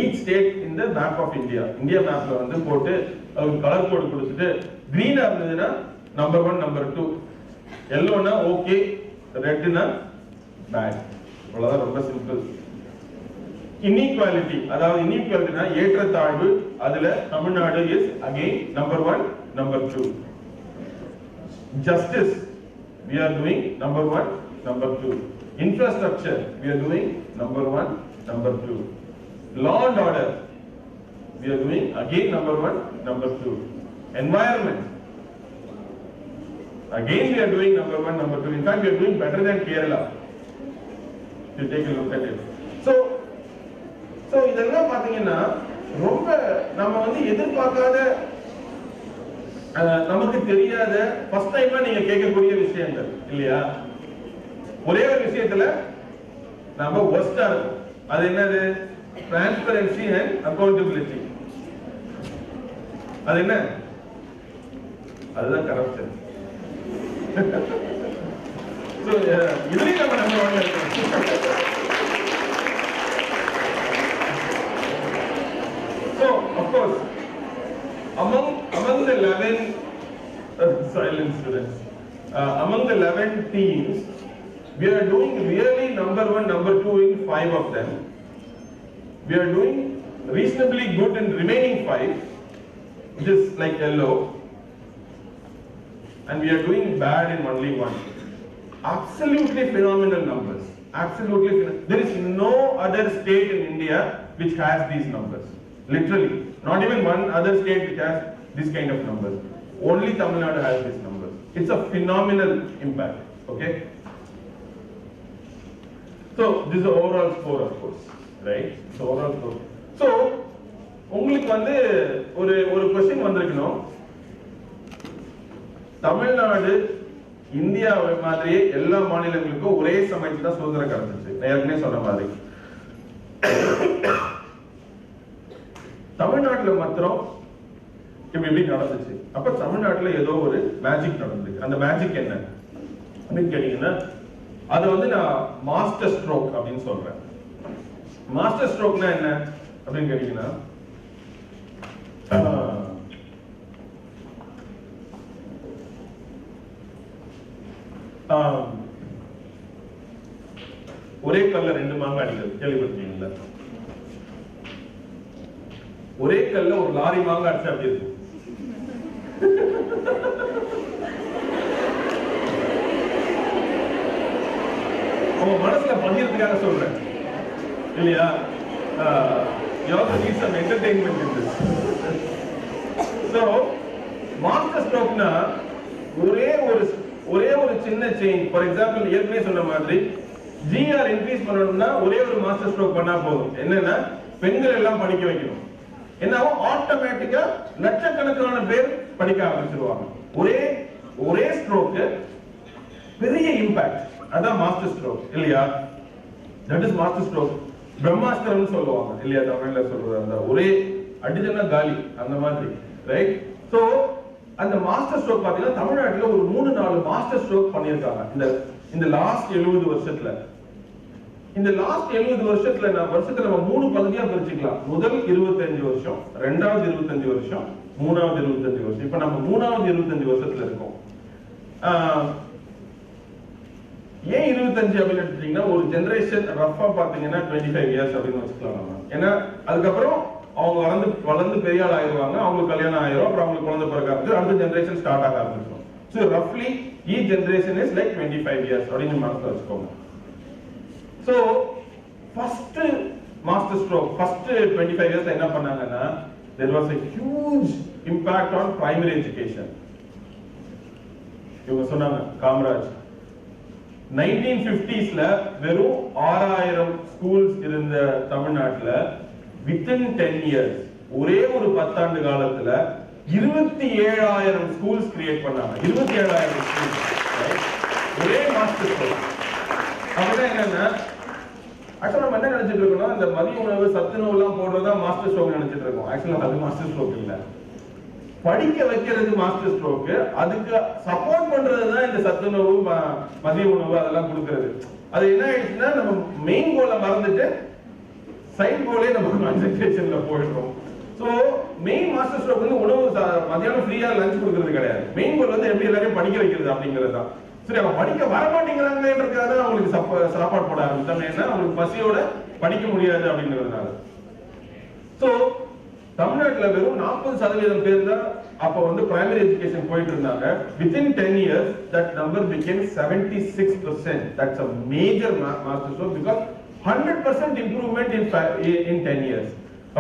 S1: each state in the map of India. India மேப்ல வந்து போட்டு அவங்க கலர் கோட் கொடுத்துட்டு கிரீனா இருந்ததுன்னா நம்பர் 1, நம்பர் 2, yellowனா ஓகே, ரெட்னா பேட். அவ்வளவுதான், ரொம்ப சிம்பிள். இன்இக்வாலிட்டி, அதாவது இன்இக்வாலிட்டினா ஏற்றத்தாழ்வு, அதுல Tamil Nadu is again number 1, number 2. Justice we are doing number 1, number 2. Infrastructure we are doing number 1, number 2. Law and order we are doing again number 1, number 2. Environment again we are doing number 1, number 2. In fact we are doing better than Kerala. You take a look at it. So இதெல்லாம் பாத்தீங்கன்னா ரொம்ப நம்ம வந்து எதிர்பார்க்காத, நமக்கு தெரியாத, first டைமா நீங்க கேட்கக்கூடிய விஷயங்கள் இல்லையா? ஒரே ஒரு விஷயத்துல நம்ம ஒஸ்டா இருக்கும். அது என்னது? Transparency and accountability. அது என்ன? அதுதான் கரப்ஷன். சோ இதுலயும் நம்ம நம்பர் 1ல இருக்கோம். So of course among the 11 silent students, among the 11 teams we are doing really number 1, number 2 in 5 of them. We are doing reasonably good in remaining 5, which is like yellow, and we are doing bad in only 1. Absolutely phenomenal numbers. Absolutely there is no other state in India which has these numbers. Literally, not even one other state which has this kind of numbers. Only Tamil Nadu has these numbers. It's a phenomenal impact. Okay. So this is the overall score, of course, right? So overall score. So உங்களுக்கு வந்து ஒரு question வந்திருக்கணும். Tamil Nadu India மாதிரியே எல்லா மாநிலங்களுக்கும் ஒரே சமயத்துல தான் சுதந்திரம் கிடைச்சிச்சு. நான் ஏற்கனவே சொன்ன மாதிரி தமிழ்நாட்டுல மாத்திரம் இப்படி நடந்துச்சு. அப்ப தமிழ்நாட்டுல ஏதோ ஒரு மேஜிக் நடந்துருக்கு. அந்த மேஜிக் என்ன அப்படின்னு கேட்டீங்கன்னா அது வந்து நான் மாஸ்டர் ஸ்ட்ரோக் அப்படின்னு சொல்றேன். மாஸ்டர் ஸ்ட்ரோக்னா என்ன அப்படின்னு கேட்டீங்கன்னா ஒரே கல்ல 2 மாங்காய் அடிக்கிறது கேள்விப்பட்டிருக்கீங்களா? ஒரே கல்ல ஒரு லாரி மாங்காய் அடிச்சா அப்படி இருக்கு. உங்க மனசுல பதியறதுக்காக சொல்றேன் இல்லையா? You also need some entertainment in this. So, master stroke na ஒரே ஒரு சின்ன சேஞ்ச். ஃபார் எக்ஸாம்பிள் ஏற்கனவே சொன்ன மாதிரி GR இன்க்ரீஸ் பண்ணணும்னா ஒரே ஒரு மாஸ்டர் ஸ்ட்ரோக் பண்ணா போதும். என்னன்னா பெண்கள் எல்லாம் படிக்க வைக்கணும். என்னாவும் ஆட்டோமேட்டிக்கா லட்சக்கணக்கான பேர் படிக்க ஆரம்பிச்சிருவாங்க. ஒரே ஸ்ட்ரோக் பெரிய இம்பாக்ட். அதான் மாஸ்டர் ஸ்ட்ரோக் இல்லையா? That is master stroke. பிரம்மாஸ்திரம் சொல்லுவாங்க இல்லையா? தமிழ்ல சொல்றது அந்த ஒரே அடிஜனா காலி அந்த மாதிரி, ரைட்? சோ அந்த மாஸ்டர் ஸ்ட்ரோக் பாத்தீங்கன்னா தமிழ்நாட்டுல ஒரு 3-4 மாஸ்டர் ஸ்ட்ரோக் பண்ணிருக்காங்க இந்த லாஸ்ட் 70 வருஷத்துல. இந்த லாஸ்ட் 70 வருஷத்துல நம்ம 3 பகுதியா பிரிச்சுக்கலாம். முதல் 25 வருஷம், இரண்டாவது 25 வருஷம், மூணாவது 25 வருஷம். இப்ப நம்ம மூணாவது 25 வருஷத்துல இருக்கோம். ஏன் 25 அப்படின்னு எடுத்துட்டீங்கன்னா ஒரு ஜெனரேஷன் ரஃபா பாத்தீங்கன்னா 25 இயர்ஸ் அப்படின்னு வச்சுக்கலாம் நம்ம. ஏன்னா அதுக்கப்புறம் அவங்க வளர்ந்து பெரிய ஆள் ஆயிடுவாங்க, அவங்களுக்கு கல்யாணம் ஆயிரும், அப்புறம் அவங்களுக்கு குழந்தை பிறக்க ஆரம்பிச்சு அடுத்த ஜெனரேஷன் ஸ்டார்ட் ஆக ஆரம்பிச்சிடும். ஸோ ரஃப்லி each generation is like 25 years அப்படின்னு மனசுல வச்சுக்கோங்க. So first master stroke first 25 இயர்ஸ்ல என்ன பண்ணாங்கன்னா there was a huge impact on primary education. இவங்க சொன்னாங்க காமராஜ் 1950ஸ்ல வெறும் 6000 ஸ்கூல்ஸ் இருந்த தமிழ்நாட்டுல within 10 years ஒரே ஒரு 10 ஆண்டு காலத்துல 27000 ஸ்கூல்ஸ் கிரியேட் பண்ணாங்க. 27000 ஸ்கூல்ஸ், ஒரே மாஸ்டர் ஸ்ட்ரோக். அப்படின்னா என்னன்னா ஆக்சுவலா நம்ம என்ன நினைச்சிட்டு இருக்கோம்னா இந்த மதிய உணவு சத்துணவு எல்லாம் போடுறதா மாஸ்டர் ஸ்ட்ரோக் நினைச்சிட்டு இருக்கோம். ஆக்சுவலா அது மாஸ்டர் ஸ்ட்ரோக் இல்ல. படிக்க வைக்கிறது மாஸ்டர் ஸ்ட்ரோக், அதுக்கு சப்போர்ட் பண்றதுதான் இந்த சத்துணவு மதிய உணவு அதெல்லாம் கொடுக்கிறது. அது என்ன ஆயிடுச்சுன்னா நம்ம மெயின் கோலை மறந்துட்டு சைட் கோலே நம்ம கான்சென்ட்ரேஷன்ல போயிடுறோம். சோ மெயின் மாஸ்டர் ஸ்ட்ரோக் வந்து உணவு மதியானம் ஃப்ரீயா லஞ்ச் கொடுக்கிறது கிடையாது. மெயின் கோல் வந்து எப்படி எல்லாரையும் படிக்க வைக்கிறது அப்படிங்கிறது தான். சரி, அவங்க படிக்க வர மாட்டேங்கிறாங்கன்றதுக்காக அவங்களுக்கு சாப்பாடு போட ஆரம்பிச்சாங்க. ஏன்னா அவங்களுக்கு பசியோட படிக்க முடியாது அப்படிங்கிறதுனால. சோ தமிழ்நாட்டுல வெறும் 40% பேர் தான் அப்ப வந்து பிரைமரி எஜுகேஷன் போயிட்டு இருந்தாங்க. within 10 years that number became 76%. That's a major master stroke because 100% improvement in 10 years.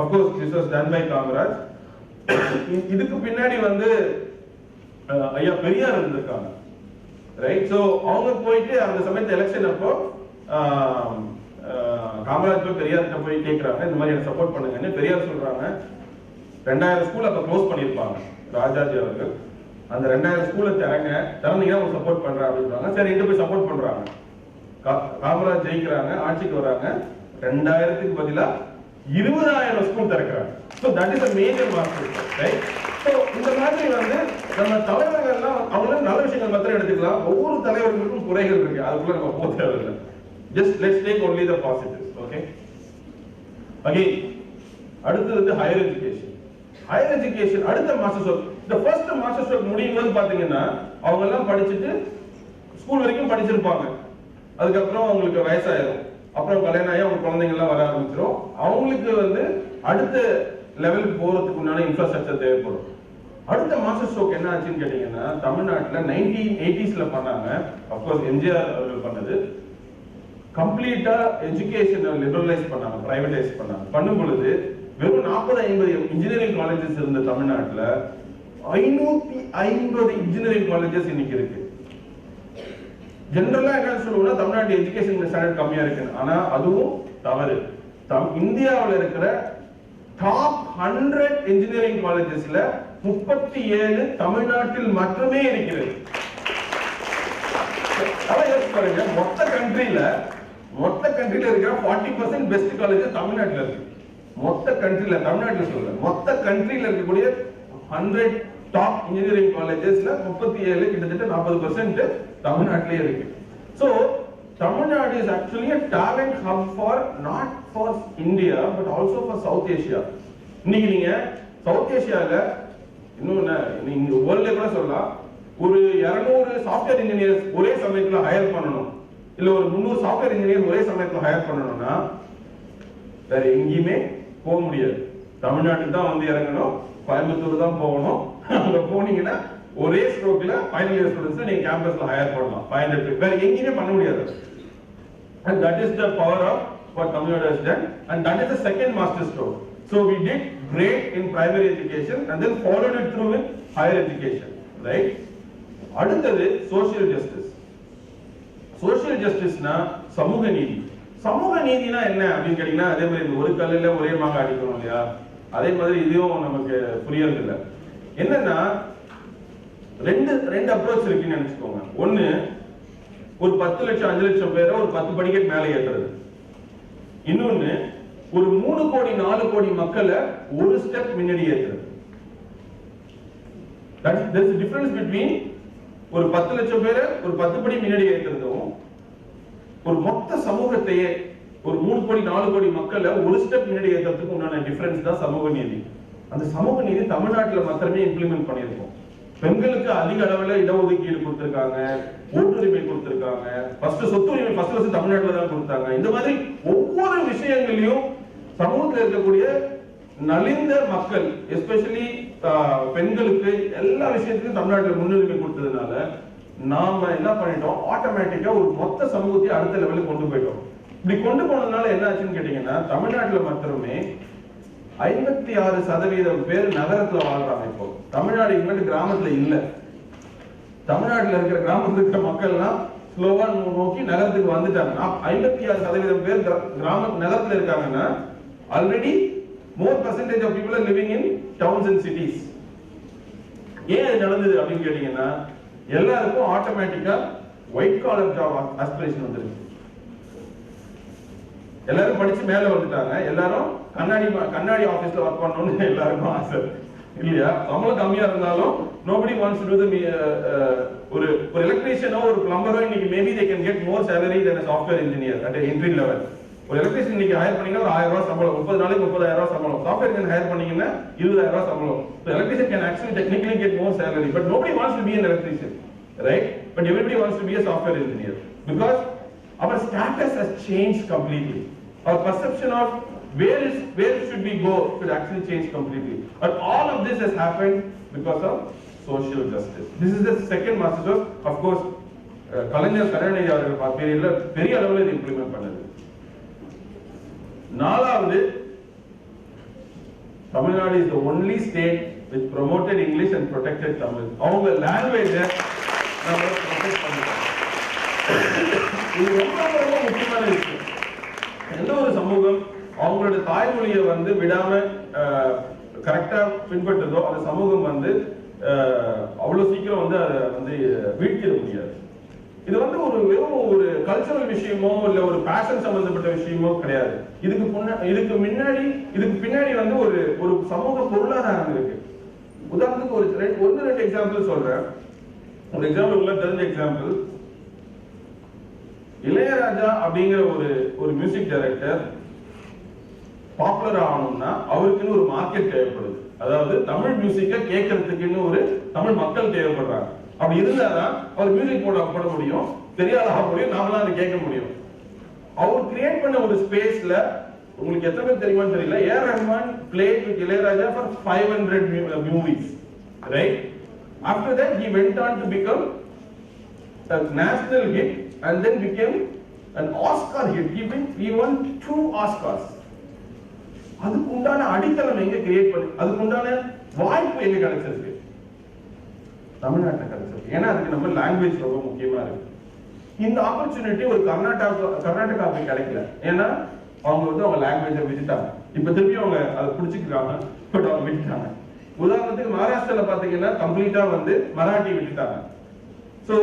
S1: Of course this was done by Kamaraj. இதுக்கு பின்னாடி வந்து ஐயா பெரியார் இருந்திருக்காங்க, ரைட்? சோ அவங்க போயிட்டு அந்த சமயத்து எலெக்ஷன் அப்போ காமராஜ் போய் பெரியார்கிட்ட போய் கேட்கறாங்க, இந்த மாதிரி எனக்கு சப்போர்ட் பண்ணுங்கன்னு. பெரியார் சொல்றாங்க 2000 ஸ்கூல் அப்ப க்ளோஸ் பண்ணிருப்பாங்க ராஜாஜி அவர்கள். அந்த 2000 ஸ்கூலை திறந்தீங்கன்னா அவங்க சப்போர்ட் பண்றேன் அப்படின்றாங்க. சரி, இங்க போய் சப்போர்ட் பண்றாங்க. காமராஜ் ஜெயிக்கிறாங்க, ஆட்சிக்கு வராங்க. 2000க்கு பதிலா 20000 school திறக்கிறாங்க. So that is a major master stroke, right? So இந்த மாதிரி வந்து நம்ம தலைவர்கள் எல்லாம் அவங்க நல்ல விஷயங்கள் மாத்திரம் எடுத்துக்கலாம். ஒவ்வொரு தலைவர்களுக்கும் குறைகள் இருக்கு, அதுக்குள்ள நம்ம போக தேவையில்லை. Just let's take only the positives, okay? Again, அடுத்து வந்து ஹையர் எஜுகேஷன். ஹையர் எஜுகேஷன் அடுத்த மாஸ்டர் ஸ்ட்ரோக். இந்த ஃபர்ஸ்ட் மாஸ்டர் ஸ்ட்ரோக் முடியும் போது பாத்தீங்கன்னா அவங்க எல்லாம் படிச்சுட்டு ஸ்கூல் வரைக்கும் படிச்சிருப்பாங்க. அதுக்கப்புறம் அவங்களுக்கு வயசாயிரும், அப்புறம் கல்யாணம் ஆகி அவங்க குழந்தைங்க எல்லாம் வர ஆரம்பிச்சிடும். அவங்களுக்கு வந்து அடுத்த லெவலுக்கு போறதுக்கு உண்டான இன்ஃப்ராஸ்ட்ரக்சர் தேவைப்படும். அடுத்த மாஸ்டர் ஸ்ட்ரோக் என்ன ஆச்சுன்னு கேட்டீங்கன்னா தமிழ்நாட்டுல 1980ஸ்ல பண்ணாங்க. அப்கோர்ஸ் எம்ஜிஆர் அவர்கள் பண்ணது. கம்ப்ளீட்டா எஜுகேஷனை லிபரலைஸ் பண்ணாங்க, பிரைவேடைஸ் பண்ணாங்க. பண்ணும் பொழுது வெறும் 40-50 இன்ஜினியரிங் காலேஜஸ் இருந்த தமிழ்நாட்டுல 550 இன்ஜினியரிங் காலேஜஸ் இன்னைக்கு இருக்கு. ஜெனரலா என்ன சொல்லுவோம்னா தமிழ்நாட்டு எஜுகேஷன் ஸ்டாண்டர்ட் கம்மியா இருக்கு. ஆனா அதுவும் தவறு. இந்தியாவில் இருக்கிற டாப் 100 இன்ஜினியரிங் காலேஜஸ்ல 37 தமிழ்நாட்டில் மட்டுமே இருக்கிறது. பாருங்க, மொத்த கண்ட்ரில இருக்கிற 40% பெஸ்ட் காலேஜ் தமிழ்நாட்டில் இருக்கு. மொத்த கண்ட்ரில, தமிழ்நாட்டில் சொல்ல, மொத்த கண்ட்ரில இருக்கக்கூடிய 100 டாப் இன்ஜினியரிங் காலேஜஸ்ல 37 கிட்டத்தட்ட 40% தமிழ்நாட்டிலே இருக்கு. So Tamil Nadu is actually a talent hub for not for India but also for South Asia. இன்னைக்கு நீங்க சவுத் ஏசியால இன்னும் நீங்க வேர்ல்ட்ல கூட சொல்லலாம், ஒரு 200 சாஃப்ட்வேர் இன்ஜினியர்ஸ் ஒரே சமயத்துல ஹையர் பண்ணணும், இல்ல ஒரு 300 சாஃப்ட்வேர் இன்ஜினியர் ஒரே சமயத்துல ஹையர் பண்ணணும்னா வேற எங்கேயுமே போக முடியாது. தமிழ்நாட்டுக்கு தான் வந்து இறங்கணும், கோயம்புத்தூர் தான் போகணும். அங்க போனீங்கன்னா ஒரே ஸ்ட்ரோக்ல ஃபைனல் இயர் ஸ்டூடண்ட்ஸ் நீங்க கேம்பஸ்ல ஹையர் பண்ணலாம். 500 வேற எங்கேயுமே பண்ண முடியாது. And that is the power of what Tamil Nadu has done, and that is the second master stroke. So we did great in primary education and then followed it through with higher education, right? அடுத்தது social justice. Social justice na சமூக நீதி. சமூக நீதினா என்ன அப்படின்னு கேட்டீங்கன்னா, அதே மாதிரி இந்த ஒரு கல்லுல ஒரே மாங்க அடிக்கணும் இல்லையா, அதே மாதிரி இதுவும் நமக்கு புரியறது இல்லை. என்னன்னா ரெண்டு அப்ரோச் இருக்குன்னு நினைச்சுக்கோங்க. ஒன்னு, ஒரு 10 லட்சம் 5 லட்சம் பேரை ஒரு 10 படிக்கட் மேலே ஏற்றுறது. இன்னொன்னு, ஒரு 3 கோடி 4 கோடி மக்களை ஒரு ஸ்டெப் முன்னாடி ஏற்றுறது. There is a difference between ஒரு 10 லட்சம் பேரை ஒரு 10 படி முன்னாடி ஏற்றுறதும், ஒரு மொத்த சமூகத்தையே ஒரு 3 கோடி 4 கோடி மக்களை ஒரு ஸ்டெப் முன்னாடி ஏற்றுறதுக்கு உண்டான டிஃபரன்ஸ் தான் சமூக நீதி. அந்த சமூக நீதி தமிழ்நாட்டில் மாத்திரமே இம்ப்ளிமெண்ட் பண்ணியிருக்கோம். பெண்களுக்கு அதிக அளவில் இடஒதுக்கீடு கொடுத்திருக்காங்க, ஓட்டுரிமை கொடுத்திருக்காங்க, ஃபர்ஸ்ட் சொத்துரிமை ஃபர்ஸ்ட் தமிழ்நாட்டில் தான் கொடுத்தாங்க. இந்த மாதிரி ஒவ்வொரு விஷயங்களையும் சமூகத்தில் இருக்கக்கூடிய நலிந்த மக்கள், எஸ்பெஷலி பெண்களுக்கு எல்லா விஷயத்துக்கும் தமிழ்நாட்டில் முன்னுரிமை கொடுத்ததுனால நாம என்ன பண்ணிட்டோம், ஆட்டோமேட்டிக்கா ஒரு மொத்த சமூகத்தை அடுத்த லெவலுக்கு கொண்டு போயிட்டோம். இப்படி கொண்டு போனதுனால என்ன ஆச்சுன்னு கேட்டீங்கன்னா, தமிழ்நாட்டில் மாத்திரமே 56% பேர் நகரத்துல வாழ்றாங்க. இப்போ தமிழ்நாடு இங்கிட்டு கிராமத்துல இல்ல. தமிழ்நாட்டில் இருக்கிற கிராமத்துல இருக்கிற மக்கள் எல்லாம் ஸ்லோவா நோக்கி நகரத்துக்கு வந்துட்டாங்க. 56% பேர் நகரத்துல இருக்காங்கன்னா, already more percentage of people are living in towns and cities. ஏன் இது நடந்தது அப்படின்னு கேட்டீங்கன்னா, எல்லாருக்கும் ஆட்டோமேட்டிக்கா ஒயிட் காலர் ஜாப் ஆஸ்பிரேஷன் வந்துருக்கு. எல்லாரும் படிச்சு மேல வந்துட்டாங்க. எல்லாரும் கண்ணாடி ஆபீஸ்ல ஒர்க் பண்ணணும்னு எல்லாருக்கும் ஆசை இல்லையா? சம்பளம் கம்மியா இருந்தாலும் nobody wants to do the ஒரு எலக்ட்ரீஷியனோ ஒரு பிளம்பரோ இன்னைக்கு maybe they can get more salary than a software engineer at an entry level. ஒரு எலக்ட்ரீஷியன் இன்னைக்கு ஹையர் பண்ணீங்கன்னா ஒரு 1000 ரூபாய் சம்பளம், 30 நாளைக்கு 30,000 ரூபாய் சம்பளம். சாஃப்ட்வேர் இன்ஜினியர் ஹையர் பண்ணீங்கன்னா 20,000 ரூபாய் சம்பளம். So electrician can actually technically get more salary, but nobody wants to be an electrician, right? But everybody wants to be a software engineer because our status has changed completely. Our perception of where should we go should actually change completely. But all of this has happened because of social justice. This is the second master stroke. Of course, கலைஞர் கருணாநிதி அவர்கள் பீரியட்ல பெரிய அளவில் இது implement பண்ணது. நாலாவது, Tamil Nadu is the only state which promoted English and protected Tamil. அவங்க language நம்ம protect பண்ணிட்டோம். இது ரொம்ப முக்கியமான விஷயம். எந்த ஒரு சமூகம் அவங்களோட தாய்மொழியை வந்து விடாம கரெக்டா பின்பற்றுதோ அந்த சமூகம் வந்து அவ்வளவு சீக்கிரம் வந்து அதை வந்து வீழ்த்திட முடியாது. இது வந்து ஒரு வெறும் ஒரு கல்ச்சரல் விஷயமோ இல்ல ஒரு பேஷன் சம்பந்தப்பட்ட விஷயமோ கிடையாது. இதுக்கு பின்னாடி வந்து ஒரு சமூக பொருளாதாரம் இருக்கு. உதாரணத்துக்கு ஒரு ரெண்டு எக்ஸாம்பிள் சொல்றேன். ஒரு எக்ஸாம்பிள் உள்ள தெரிஞ்ச எக்ஸாம்பிள், இளையராஜா அப்படிங்கிற ஒரு மியூசிக் டைரக்டர் பாப்புலர் ஆகணும்னா அவருக்குன்னு ஒரு மார்க்கெட் தேவைப்படுது. அதாவது தமிழ் மியூசிக்கை கேட்கறதுக்குன்னு ஒரு தமிழ் மக்கள் தேவைப்படுறாங்க. அப்படி இருந்தாதான் அவர் மியூசிக் போட முடியும், தெரியாத ஆக முடியும், நாமளாம் அதை கேட்க முடியும். அவர் கிரியேட் பண்ண ஒரு ஸ்பேஸ்ல உங்களுக்கு எத்தனை பேர் தெரியுமான்னு தெரியல, A R Rahman played with Ilaiyaraaja for 500 movies, right? After that he went on to become a national hit and then became an Oscar hit. He won 2 Oscars. அதுக்கு உண்டான அடித்தளம் எங்க கிரியேட் பண்ணி, அதுக்கு உண்டான வாய்ப்பு எங்க கிடைச்சிருக்கு? தமிழ்நாட்டில் கிடைச்சிருக்கு. ஏன்னா அதுக்கு நம்ம லாங்குவேஜ் ரொம்ப முக்கியமா இருக்கு. இந்த ஆப்பர்ச்சுனிட்டி ஒரு கர்நாடகாவுக்கு கிடைக்கல. ஏன்னா அவங்க வந்து அவங்க லாங்குவேஜை விட்டுட்டாங்க. இப்ப திருப்பி அவங்க அதை பிடிச்சிக்கிறாங்க, பட் அவங்க விட்டுட்டாங்க. உதாரணத்துக்கு மகாராஷ்டிரால பாத்தீங்கன்னா கம்ப்ளீட்டா வந்து மராட்டி விட்டுட்டாங்க. சோ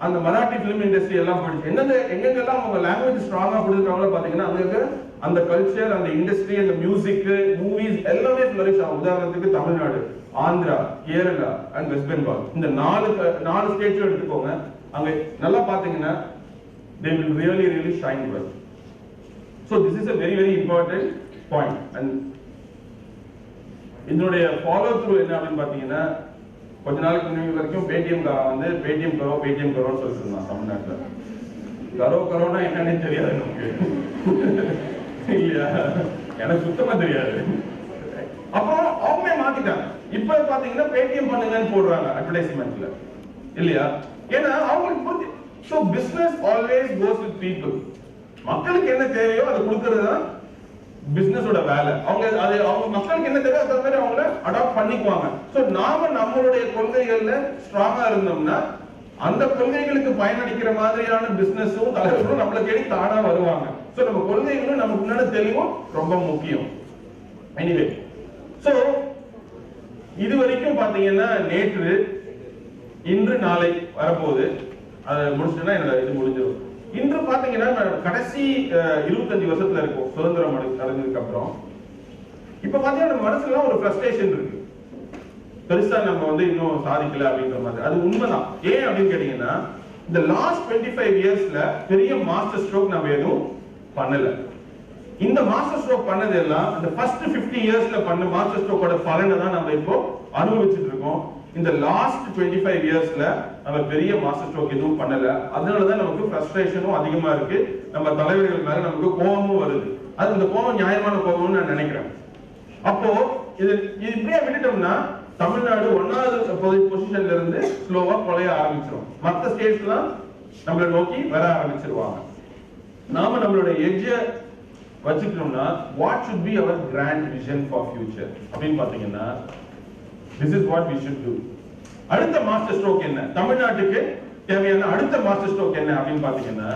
S1: அந்த மராட்டி பிலிம் இண்டஸ்ட்ரி எல்லாம் போயிடுச்சு. எங்கெங்கெல்லாம் அவங்க லாங்குவேஜ் ஸ்ட்ராங்கா கொடுக்குறாங்களோ பாத்தீங்கன்னா அங்க அந்த கல்ச்சர், அந்த இண்டஸ்ட்ரி, அந்த மியூசிக், மூவிஸ் எல்லாமே ஃபிளரிஷ் ஆகும். உதாரணத்துக்கு தமிழ்நாடு, ஆந்திரா, கேரளா அண்ட் வெஸ்ட் பெங்கால், இந்த நாலு ஸ்டேட்ஸும் எடுத்துக்கோங்க. அங்க நல்லா பாத்தீங்கன்னா they will really shine well. So this is a very important point. And இதனுடைய ஃபாலோ த்ரூ என்ன அப்படின்னு பாத்தீங்கன்னா, கொஞ்ச நாளைக்கு முன்னாடி வரைக்கும் பேடிஎம் காரன் வந்து பேடிஎம் கரோன்னு சொல்லிட்டு இருந்தான் தமிழ்நாட்டில். கரோனா என்னன்னு தெரியாது நமக்கு இல்லையா, எனக்கு சுத்தமா தெரியாது. அப்புறம் அவங்களே மாத்திட்டாங்க. இப்ப பாத்தீங்கன்னா பேடிஎம் பண்ணுங்கன்னு போடுறாங்க அட்வர்டைஸ்மெண்ட்ல இல்லையா, ஏன்னா அவங்களுக்கு புரிஞ்சு. So business always goes with people. மக்களுக்கு என்ன தேவையோ அதை கொடுக்கறது தான் பிசினஸோட வேலை. அவங்க மக்களுக்கு என்ன தேவையோ அந்த மாதிரி அவங்கள அடாப்ட் பண்ணிக்குவாங்க. சோ நாம நம்மளுடைய கொள்கைகள்ல ஸ்ட்ராங்கா இருந்தோம்னா அந்த கொள்கைகளுக்கு பயனளிக்கிற மாதிரியான பிசினஸும் தலைவர்களும் நம்மளை தேடி தானா வருவாங்க. சோ நம்ம கொள்கைகளும் நமக்கு முன்னாடி தெளிவும் ரொம்ப முக்கியம். எனிவே, சோ இது வரைக்கும் பாத்தீங்கன்னா நேற்று, இன்று, நாளை வரப்போகுது. அதை முடிச்சுட்டா என்னோட இது முடிஞ்சிடும். இன்று பாத்தீங்கன்னா கடைசி 25 வருஷத்துல இருக்கும் சுதந்திரம் அடைஞ்சதுக்கு அப்புறம். இப்ப பாத்தீங்கன்னா நம்ம மனசுல ஒரு ஃப்ரஸ்ட்ரேஷன் இருக்கு, பெருசா நம்ம வந்து இன்னும் சாதிக்கல அப்படின்ற மாதிரி. அது உண்மைதான். ஏன் அப்படின்னு கேட்டீங்கன்னா இந்த லாஸ்ட் 25 இயர்ஸ்ல பெரிய மாஸ்டர் ஸ்ட்ரோக் நம்ம எதுவும் பண்ணல. இந்த மாஸ்டர் ஸ்ட்ரோக் பண்ணது எல்லாம் இந்த ஃபர்ஸ்ட் 50 இயர்ஸ்ல பண்ண மாஸ்டர் ஸ்ட்ரோக்கோட பலனை தான் நம்ம இப்போ அனுபவிச்சுட்டு இருக்கோம். இந்த லாஸ்ட் 25 இயர்ஸ்ல நம்ம பெரிய மாஸ்டர் ஸ்ட்ரோக் எதுவும் பண்ணல. அதனாலதான் நமக்கு ஃப்ரஸ்ட்ரேஷனும் அதிகமா இருக்கு. நம்ம தலைவர்கள் மேல நமக்கு கோபமும் வருது. அது இந்த கோபம் நியாயமான கோபம்னு நான் நினைக்கிறேன். அப்போ இது இப்படியே விட்டுட்டோம்னா தமிழ்நாடு 1வது பொசிஷன்ல இருந்து ஸ்லோவா குறைய ஆரம்பிச்சிடும். மற்ற ஸ்டேட்ஸ் எல்லாம் நம்மளை நோக்கி வர ஆரம்பிச்சிருவாங்க. நாம நம்மளுடைய எட்ஜ வச்சுக்கணும்னா what should be our grand vision for future அப்படின்னு பாத்தீங்கன்னா this is what we should do. அடுத்த மாஸ்டர் ஸ்ட்ரோக் என்ன, தமிழ்நாட்டுக்கு தேவையான அடுத்த மாஸ்டர் ஸ்ட்ரோக் என்ன அப்படின்னு பாத்தீங்கன்னா,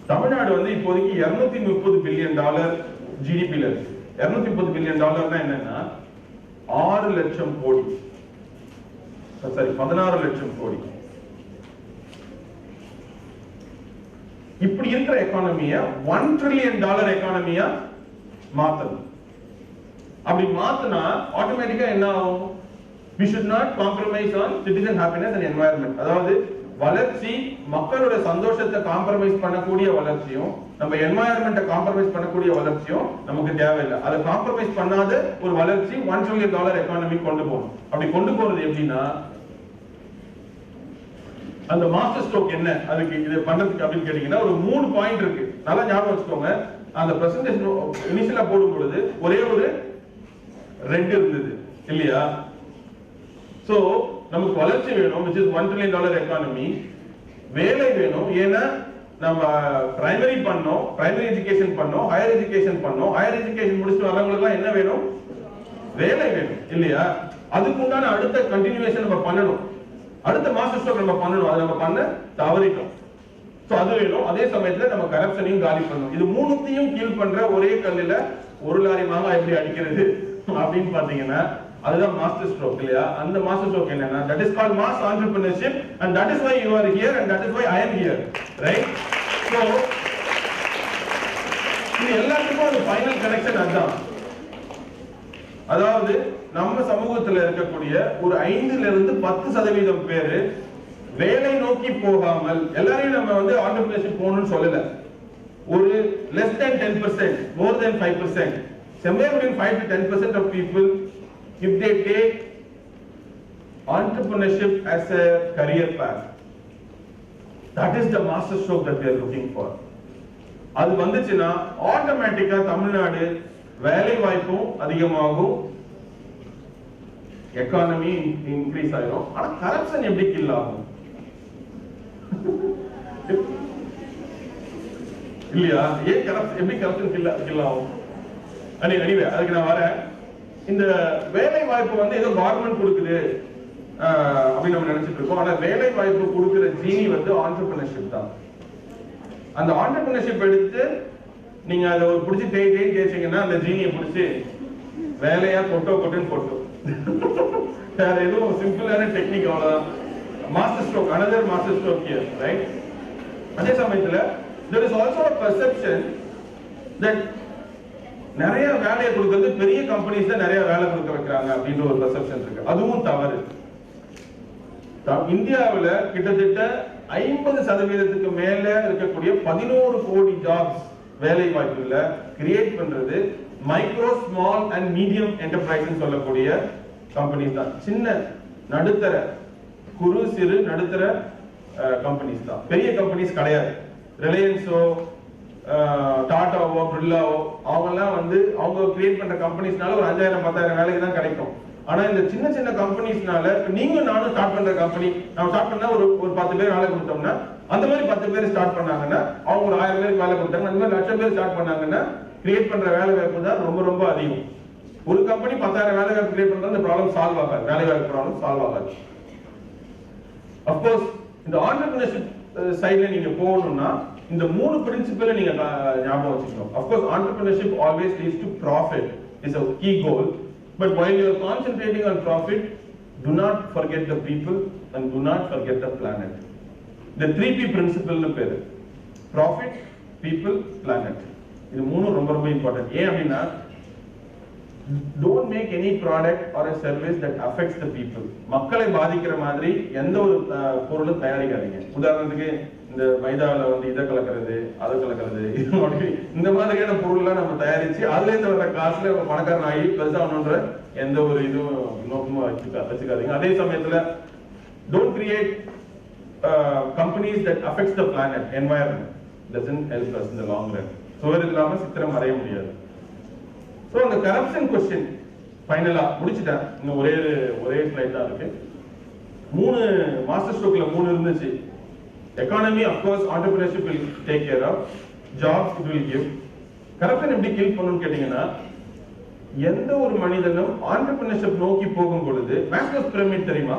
S1: தமிழ்நாடு வந்து இப்போதைக்கு $230 பில்லியன் ஜிடிபில இருக்கு. $230 பில்லியன் என்னன்னா 6 லட்சம் கோடி, சரி 16 லட்சம் கோடி. இப்படி இருக்கிற எக்கானமிய $1 ட்ரில்லியன் எக்கானமியா மாத்தணும். அப்படி மாத்தினா ஆட்டோமேட்டிக்கா என்ன ஆகும்? We should not compromise on citizen happiness and environment. அதாவது வளர்ச்சி மக்களோட சந்தோஷத்தை காம்ப்ரமைஸ் பண்ணக்கூடிய வளர்ச்சியும் நம்ம என்வாயர்மெண்ட்டை காம்ப்ரமைஸ் பண்ணக்கூடிய வளர்ச்சியும் நமக்கு தேவையில்லை. அதை காம்ப்ரமைஸ் பண்ணாத ஒரு வளர்ச்சி $1 ட்ரில்லியன் எக்கானமி கொண்டு போகணும். அப்படி கொண்டு போறது எப்படின்னா அந்த மாஸ்டர் ஸ்ட்ரோக் என்ன, அதுக்கு இது பண்றதுக்கு அப்படின்னு கேட்டீங்கன்னா ஒரு 3 பாயிண்ட் இருக்கு. நல்லா ஞாபகம் வச்சுக்கோங்க. அந்த பிரசன்டேஷன் இனிஷியலா போடும் பொழுது ஒரே ஒரு 2 இருந்தது இல்லையா? சோ நமக்கு வளர்ச்சி வேணும், which is $1 ட்ரில்லியன் எக்கானமி. வேலை வேணும், ஏன்னா நம்ம பிரைமரி பண்ணோம், பிரைமரி எஜுகேஷன் பண்ணோம், ஹையர் எஜுகேஷன் பண்ணோம். ஹையர் எஜுகேஷன் முடிச்சுட்டு வரவங்களுக்கு எல்லாம் என்ன வேணும்? வேலை வேணும் இல்லையா? அதுக்கு உண்டான அடுத்த கண்டினியூவேஷன் நம்ம பண்ணணும். அடுத்த மாஸ்டர் ஸ்ட்ரோக் நம்ம பண்ணணும். அதை நம்ம பண்ண தவறிட்டோம். சோ அது வேணும். அதே சமயத்துல நம்ம கரப்ஷனையும் காலி பண்ணணும். இது மூணுத்தையும் கீழ் பண்ற ஒரே கல்லுல ஒரு லாரி மாங்காய் எப்படி அடிக்கிறது அப்படின்னு பாத்தீங்கன்னா அதுதான் மாஸ்டர் ஸ்ட்ரோக் இல்லையா? அந்த மாஸ்டர் ஸ்ட்ரோக் என்னன்னா that is called mass entrepreneurship and that is why you are here and that is why I am here, right? So இது எல்லாத்துக்கும் ஒரு ஃபைனல் கனெக்ஷன் அதுதான். அதாவது நம்ம சமூகத்துல இருக்கக்கூடிய ஒரு 5 ல இருந்து 10% பேரு வேலை நோக்கி போகாமல், எல்லாரையும் நம்ம வந்து entrepreneurship போகணும்னு சொல்லல, ஒரு less than 10%, more than 5%, somewhere between 5 to 10% of people, if they take entrepreneurship as a career path, that is the master stroke that they are looking for. அது வந்துச்சுன்னா ஆட்டோமேட்டிக்கா தமிழ்நாடு வேலை வாய்ப்பும் அதிகமாகும், எக்கானமி இன்க்ரீஸ் ஆயிடும். ஆனா கரப்ஷன் எப்படி கில் ஆகும் இல்லையா? ஏன் கரப்ஷன் எப்படி கரப்ஷன் கில் ஆகும்? எனிவே அதுக்கு நான் வரேன். இந்த வேலை வாய்ப்பு வந்து ஏதோ கவர்மெண்ட் கொடுக்குது அப்படின்னு நம்ம நினைச்சிட்டு இருக்கோம். ஆனா வேலை வாய்ப்பு கொடுக்கிற ஜீனி வந்து ஆண்டர்பிரினர்ஷிப் தான். அந்த ஆண்டர்பிரினர்ஷிப் எடுத்து நீங்க அதை ஒரு பிடிச்சி தேய்ச்சிங்கன்னா அந்த ஜீனியை பிடிச்சி வேலையா கொட்டுன்னு கொட்டும். வேற எதுவும் சிம்பிளான டெக்னிக் அவ்வளவுதான். Master stroke, another master stroke here, right? அதே சமயத்துல there is also a perception that நிறைய வேலையை கொடுக்கிறது பெரிய கம்பெனிஸ் தான் நிறைய வேலை கொடுக்க வைக்கிறாங்க அப்படின்ற ஒரு பெர்செப்ஷன் இருக்கு. அதுவும் தவறு. இந்தியாவில் கிட்டத்தட்ட 50% மேல இருக்கக்கூடிய 11 கோடி ஜாப்ஸ் வேலை வாய்ப்புல கிரியேட் பண்றது micro, small and medium enterprise சொல்லக்கூடிய கம்பெனிஸ் தான். சின்ன நடுத்தர குறு சிறு நடுத்தர கம்பெனிஸ் தான், பெரிய கம்பெனிஸ் கிடையாது. ரிலையன்ஸோ டாட்டாவோ பிர்லாவோ அவங்கெல்லாம் வந்து அவங்க கிரியேட் பண்ற கம்பெனிஸ்னால ஒரு 5000-10,000 வேலைக்கு தான் கிடைக்கும். ஆனா இந்த சின்ன சின்ன கம்பெனிஸ்னால நீங்க நானும் ஸ்டார்ட் பண்ற கம்பெனி, நம்ம ஸ்டார்ட் பண்ணா ஒரு 10 பேர் வேலை கொடுத்தோம்னா, அந்த மாதிரி 10 பேர் ஸ்டார்ட் பண்ணாங்கன்னா அவங்க ஒரு 1000 பேருக்கு வேலை கொடுத்தாங்க, அந்த மாதிரி 1,00,000 பேர் ஸ்டார்ட் பண்ணாங்கன்னா கிரியேட் பண்ற வேலை வாய்ப்பு தான் ரொம்ப ரொம்ப அதிகம். ஒரு கம்பெனி 10,000 வேலை வாய்ப்பு கிரியேட் பண்றா இந்த ப்ராப்ளம் சால்வ் ஆகாது, வேலை வாய்ப்பு ப்ராப்ளம் சால்வ் ஆகாது. அப்கோர்ஸ் இந்த ஆண்டர்பிரினர்ஷிப் சைடுல நீங்க போகணும்னா இந்த 3 பிரின்சிபலை நீங்க ஞாபகம் வச்சுக்கணும். Of course entrepreneurship always leads to profit is a key goal, but while you are concentrating on profit, do not forget the people and do not forget the planet. The 3P principle னு பேரு, profit, people, planet. இது மூணும் ரொம்ப ரொம்ப important. ஏன் அப்படின்னா don't make any product or a service that affects the people. மக்களை பாதிக்கிற மாதிரி எந்த ஒரு பொருளும் தயாரிக்காதீங்க. உதாரணத்துக்கு இந்த மைதாவில் வந்து இதை கலக்கிறது அதை கலக்கிறது இந்த மாதிரியான பொருள்லாம் நம்ம தயாரிச்சு அதுல இருந்து வர காசுல பணக்காரன் ஆகி பெருசாகணுன்ற எந்த ஒரு இதுவும் நோக்கமும் வச்சுக்காதீங்க. அதே சமயத்துல don't create companies that affects the planet, environment, doesn't help us in the long run. சுவர் இல்லாம சித்திரம் வரைய முடியாது. ஸோ அந்த கரப்ஷன் கொஸ்டின் ஃபைனலா முடிச்சுட்டேன். இன்னும் ஒரே ஸ்லைட் தான் இருக்கு. 3 மாஸ்டர் ஸ்ட்ரோக்ல 3 இருந்துச்சு. Economy of course entrepreneurship will take care of, jobs it will give. Corruption எப்படி கில் பண்ணணும்னு கேட்டீங்கன்னா, எந்த ஒரு மனிதனும் ஆண்டர்பிரினர்ஷிப் நோக்கி போகும் பொழுது மேஸ்லோஸ் பிரமிட் தெரியுமா?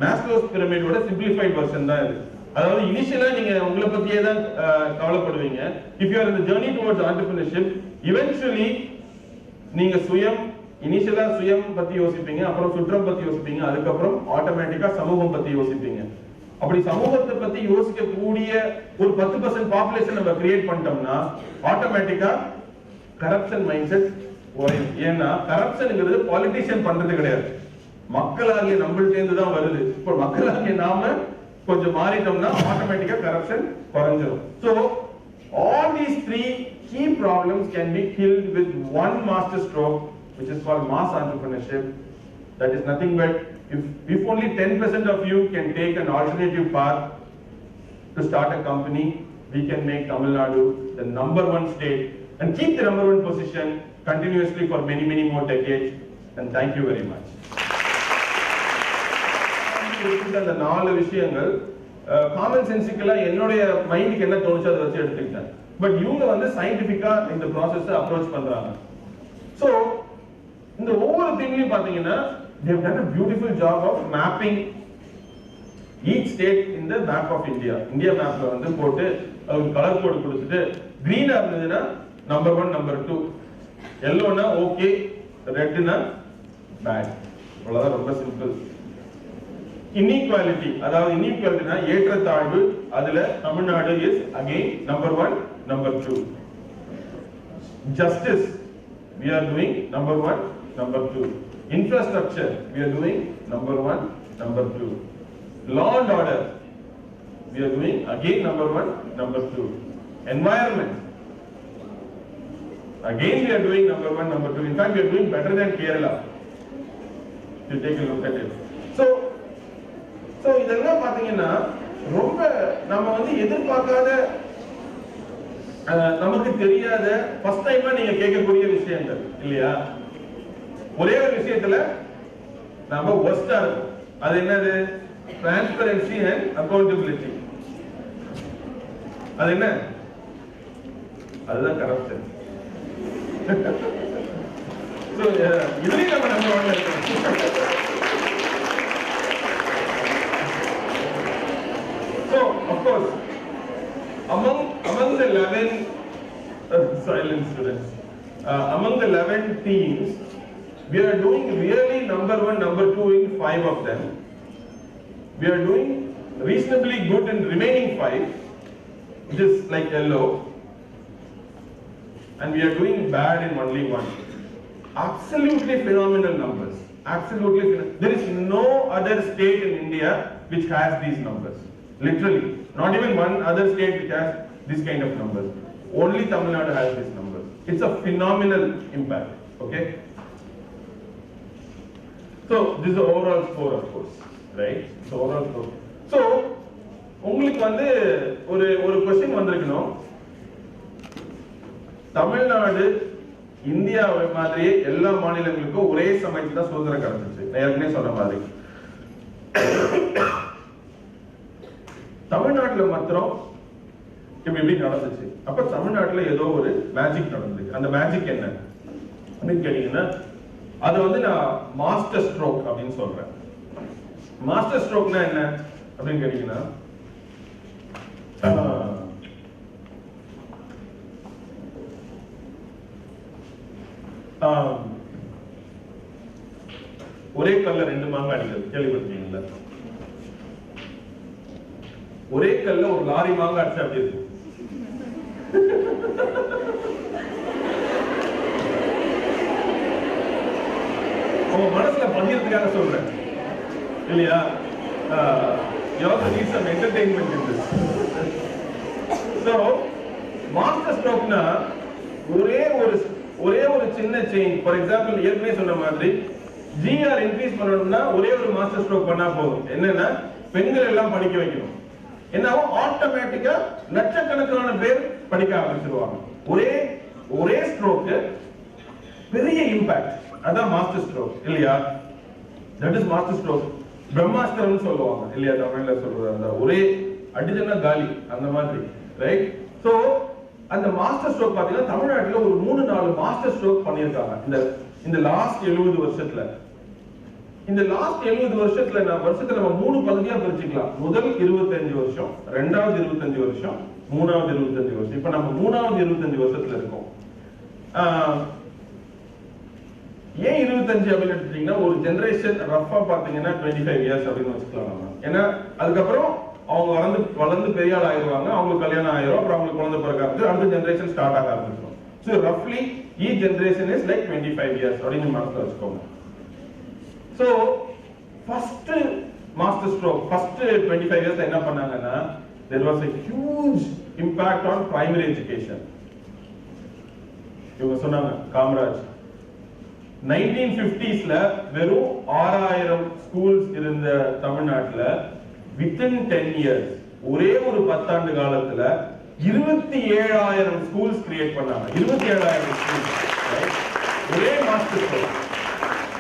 S1: மேஸ்லோஸ் பிரமிடோட சிம்பிளிஃபைட் வெர்ஷன் தான் இது. அதாவது இனிஷியலா நீங்க உங்களை பத்தியே தான் கவலைப்படுவீங்க. If you are in the journey towards entrepreneurship, eventually நீங்க இனிஷியலா சுயம் பத்தி யோசிப்பீங்க, அப்புறம் சுற்றம் பத்தி யோசிப்பீங்க, அதுக்கப்புறம் ஆட்டோமேட்டிக்கா சமூகம் பத்தி யோசிப்பீங்க. அப்படி சமூகத்தை பத்தி யோசிக்க கூடிய ஒரு 10% பாப்புலேஷன் நம்ம கிரியேட் பண்ணிட்டோம்னா ஆட்டோமேட்டிக்கா கரப்ஷன் மைண்ட் செட் குறையும். ஏன்னா கரப்ஷன்ங்கிறது பாலிட்டிஷியன் பண்றது கிடையாது, மக்களாகிய நம்மள்ட்ட இருந்து தான் வருது. இப்போ மக்களாகிய நாம கொஞ்சம் மாறிட்டோம்னா ஆட்டோமேட்டிக்கா கரப்ஷன் குறைஞ்சிரும். So all these 3 key problems can be killed with one master stroke, which is called mass entrepreneurship. That is nothing but if only 10% of you can take an alternative path to start a company, we can make Tamil Nadu the #1 state and keep the #1 position continuously for many more decades. And thank you very much. இந்த 4 விஷயங்கள் common சென்சிக்கலா என்னுடைய மைண்டுக்கு என்ன தோணுச்சோ அதை வச்சு எடுத்துக்கிட்டேன். But இவங்க வந்து சயின்டிபிக்கா இந்த ப்ராசஸ் அப்ரோச் பண்றாங்க. சோ இந்த ஒவ்வொரு திங்கையும் பாத்தீங்கன்னா they have done a beautiful job of mapping each state in the map of India. India மேப்ல வந்து போட்டு அதுக்கு கலர் கோட் கொடுத்துட்டு கிரீனா இருந்ததுன்னா #1 #2, yellowனா ஓகே, ரெட்னா பேட். அவ்வளவுதான், ரொம்ப சிம்பிள். இன்இக்வாலிட்டி, அதாவது இன்இக்வாலிட்டினா ஏற்றத்தாழ்வு, அதுல Tamil Nadu is again #1 #2. Justice we are doing #1 #2. Infrastructure we are doing #1 #2. Law and order we are doing again #1 #2. Environment again we are doing #1 #2. In fact we are doing better than Kerala if you take a look at it. So இதெல்லாம் பாத்தீங்கன்னா ரொம்ப நம்ம வந்து எதிர்பார்க்காத, நமக்கு தெரியாத, first டைமா நீங்க கேட்கக்கூடிய விஷயங்கள் இல்லையா? ஒரே ஒரு விஷயத்துல நம்ம ஒஸ்டா இருக்கும். அது என்னது? Transparency and accountability. அது என்ன? அதுதான் கரப்ஷன். சோ இதுலயும் நம்ம #1 இருக்கோம். So of course among the 11 silent students, among the 11 teams, we are doing really #1 #2 in 5 of them. We are doing reasonably good in remaining 5, which is like yellow, and we are doing bad in only 1. Absolutely phenomenal numbers. Absolutely there is no other state in India which has these numbers. Literally, not even one other state which has this kind of numbers. Only Tamil Nadu has these numbers. It's a phenomenal impact. Okay. So this is the overall score, of course, right? So overall score. So உங்களுக்கு வந்து ஒரு question வந்திருக்கணும். Tamil Nadu India மாதிரியே எல்லா மாநிலங்களுக்கும் ஒரே சமயத்துல தான் சுதந்திரம் கிடைச்சிச்சு. நான் ஏற்கனவே சொன்ன மாதிரி தமிழ்நாட்டுல மாத்திரம் இப்படி நடந்துச்சு. அப்ப தமிழ்நாட்டுல ஏதோ ஒரு மேஜிக் நடந்துச்சு. அந்த மேஜிக் என்ன அப்படின்னு கேட்டீங்கன்னா, அது வந்து நான் மாஸ்டர் ஸ்ட்ரோக் அப்படின்னு சொல்றேன். மாஸ்டர் ஸ்ட்ரோக்னா என்ன அப்படின்னு கேட்டீங்கன்னா, ஒரே கல்ல ரெண்டு மாங்காய் அடிக்கிறது கேள்விப்பட்டிருக்கீங்களா? ஒரே கல்ல ஒரு லாரி மாங்காய் அடிச்சா அப்படி இருக்கு. உங்க மனசுல பதியறதுக்காக சொல்றேன் இல்லையா? You also need some entertainment in this. So, master stroke na ஒரே ஒரு சின்ன சேஞ்ச். ஃபார் எக்ஸாம்பிள் ஏற்கனவே சொன்ன மாதிரி GR இன்க்ரீஸ் பண்ணணும்னா ஒரே ஒரு மாஸ்டர் ஸ்ட்ரோக் பண்ணா போதும். என்னன்னா, பெண்கள் எல்லாம் படிக்க வைக்கணும். என்னாவும் ஆட்டோமேட்டிக்கா லட்சக்கணக்கான பேர் படிக்க ஆரம்பிச்சிருவாங்க. ஒரே ஸ்ட்ரோக் பெரிய இம்பாக்ட். அதான் மாஸ்டர் ஸ்ட்ரோக் இல்லையா? That is master stroke. பிரம்மாஸ்திரம்னு சொல்லுவாங்க இல்லையா தமிழ்ல சொல்றது. அந்த ஒரே அடிஜனா காலி அந்த மாதிரி, ரைட்? சோ அந்த மாஸ்டர் ஸ்ட்ரோக் பாத்தீங்கன்னா தமிழ்நாட்டுல ஒரு 3-4 மாஸ்டர் ஸ்ட்ரோக் பண்ணிருக்காங்க இந்த லாஸ்ட் 70 வருஷத்துல. இந்த லாஸ்ட் 70 வருஷத்துல நம்ம 3 பகுதியா பிரிச்சுக்கலாம். முதல் 25 வருஷம், இரண்டாவது 25 வருஷம், மூணாவது 25 வருஷம். இப்ப நம்ம மூணாவது 25 வருஷத்துல இருக்கோம். ஏன் 25 அப்படின்னு எடுத்துட்டீங்கன்னா, ஒரு ஜெனரேஷன் ரஃபா பாத்தீங்கன்னா 25 இயர்ஸ் அப்படின்னு வச்சுக்கலாம் நம்ம. ஏன்னா அதுக்கப்புறம் அவங்க வளர்ந்து பெரிய ஆள் ஆயிடுவாங்க, அவங்களுக்கு கல்யாணம் ஆயிரும், அப்புறம் அவங்களுக்கு குழந்தை பிறக்க ஆரம்பிச்சு அடுத்த ஜெனரேஷன் ஸ்டார்ட் ஆக ஆரம்பிச்சிடும். ஸோ ரஃப்லி each generation is like 25 years அப்படின்னு மனசுல வச்சுக்கோங்க. So first master stroke first 25 years என்ன பண்ணாங்கன்னா, there was a huge impact on primary education. இவங்க சொன்னாங்க காமராஜ் 1950ஸ்ல வெறும் 6000 ஸ்கூல்ஸ் இருந்த தமிழ்நாட்டுல within 10 years ஒரே ஒரு 10 ஆண்டு காலத்துல 27000 ஸ்கூல்ஸ் கிரியேட் பண்ணாங்க. 27000 ஸ்கூல்ஸ், ஒரே மாஸ்டர் ஸ்ட்ரோக்.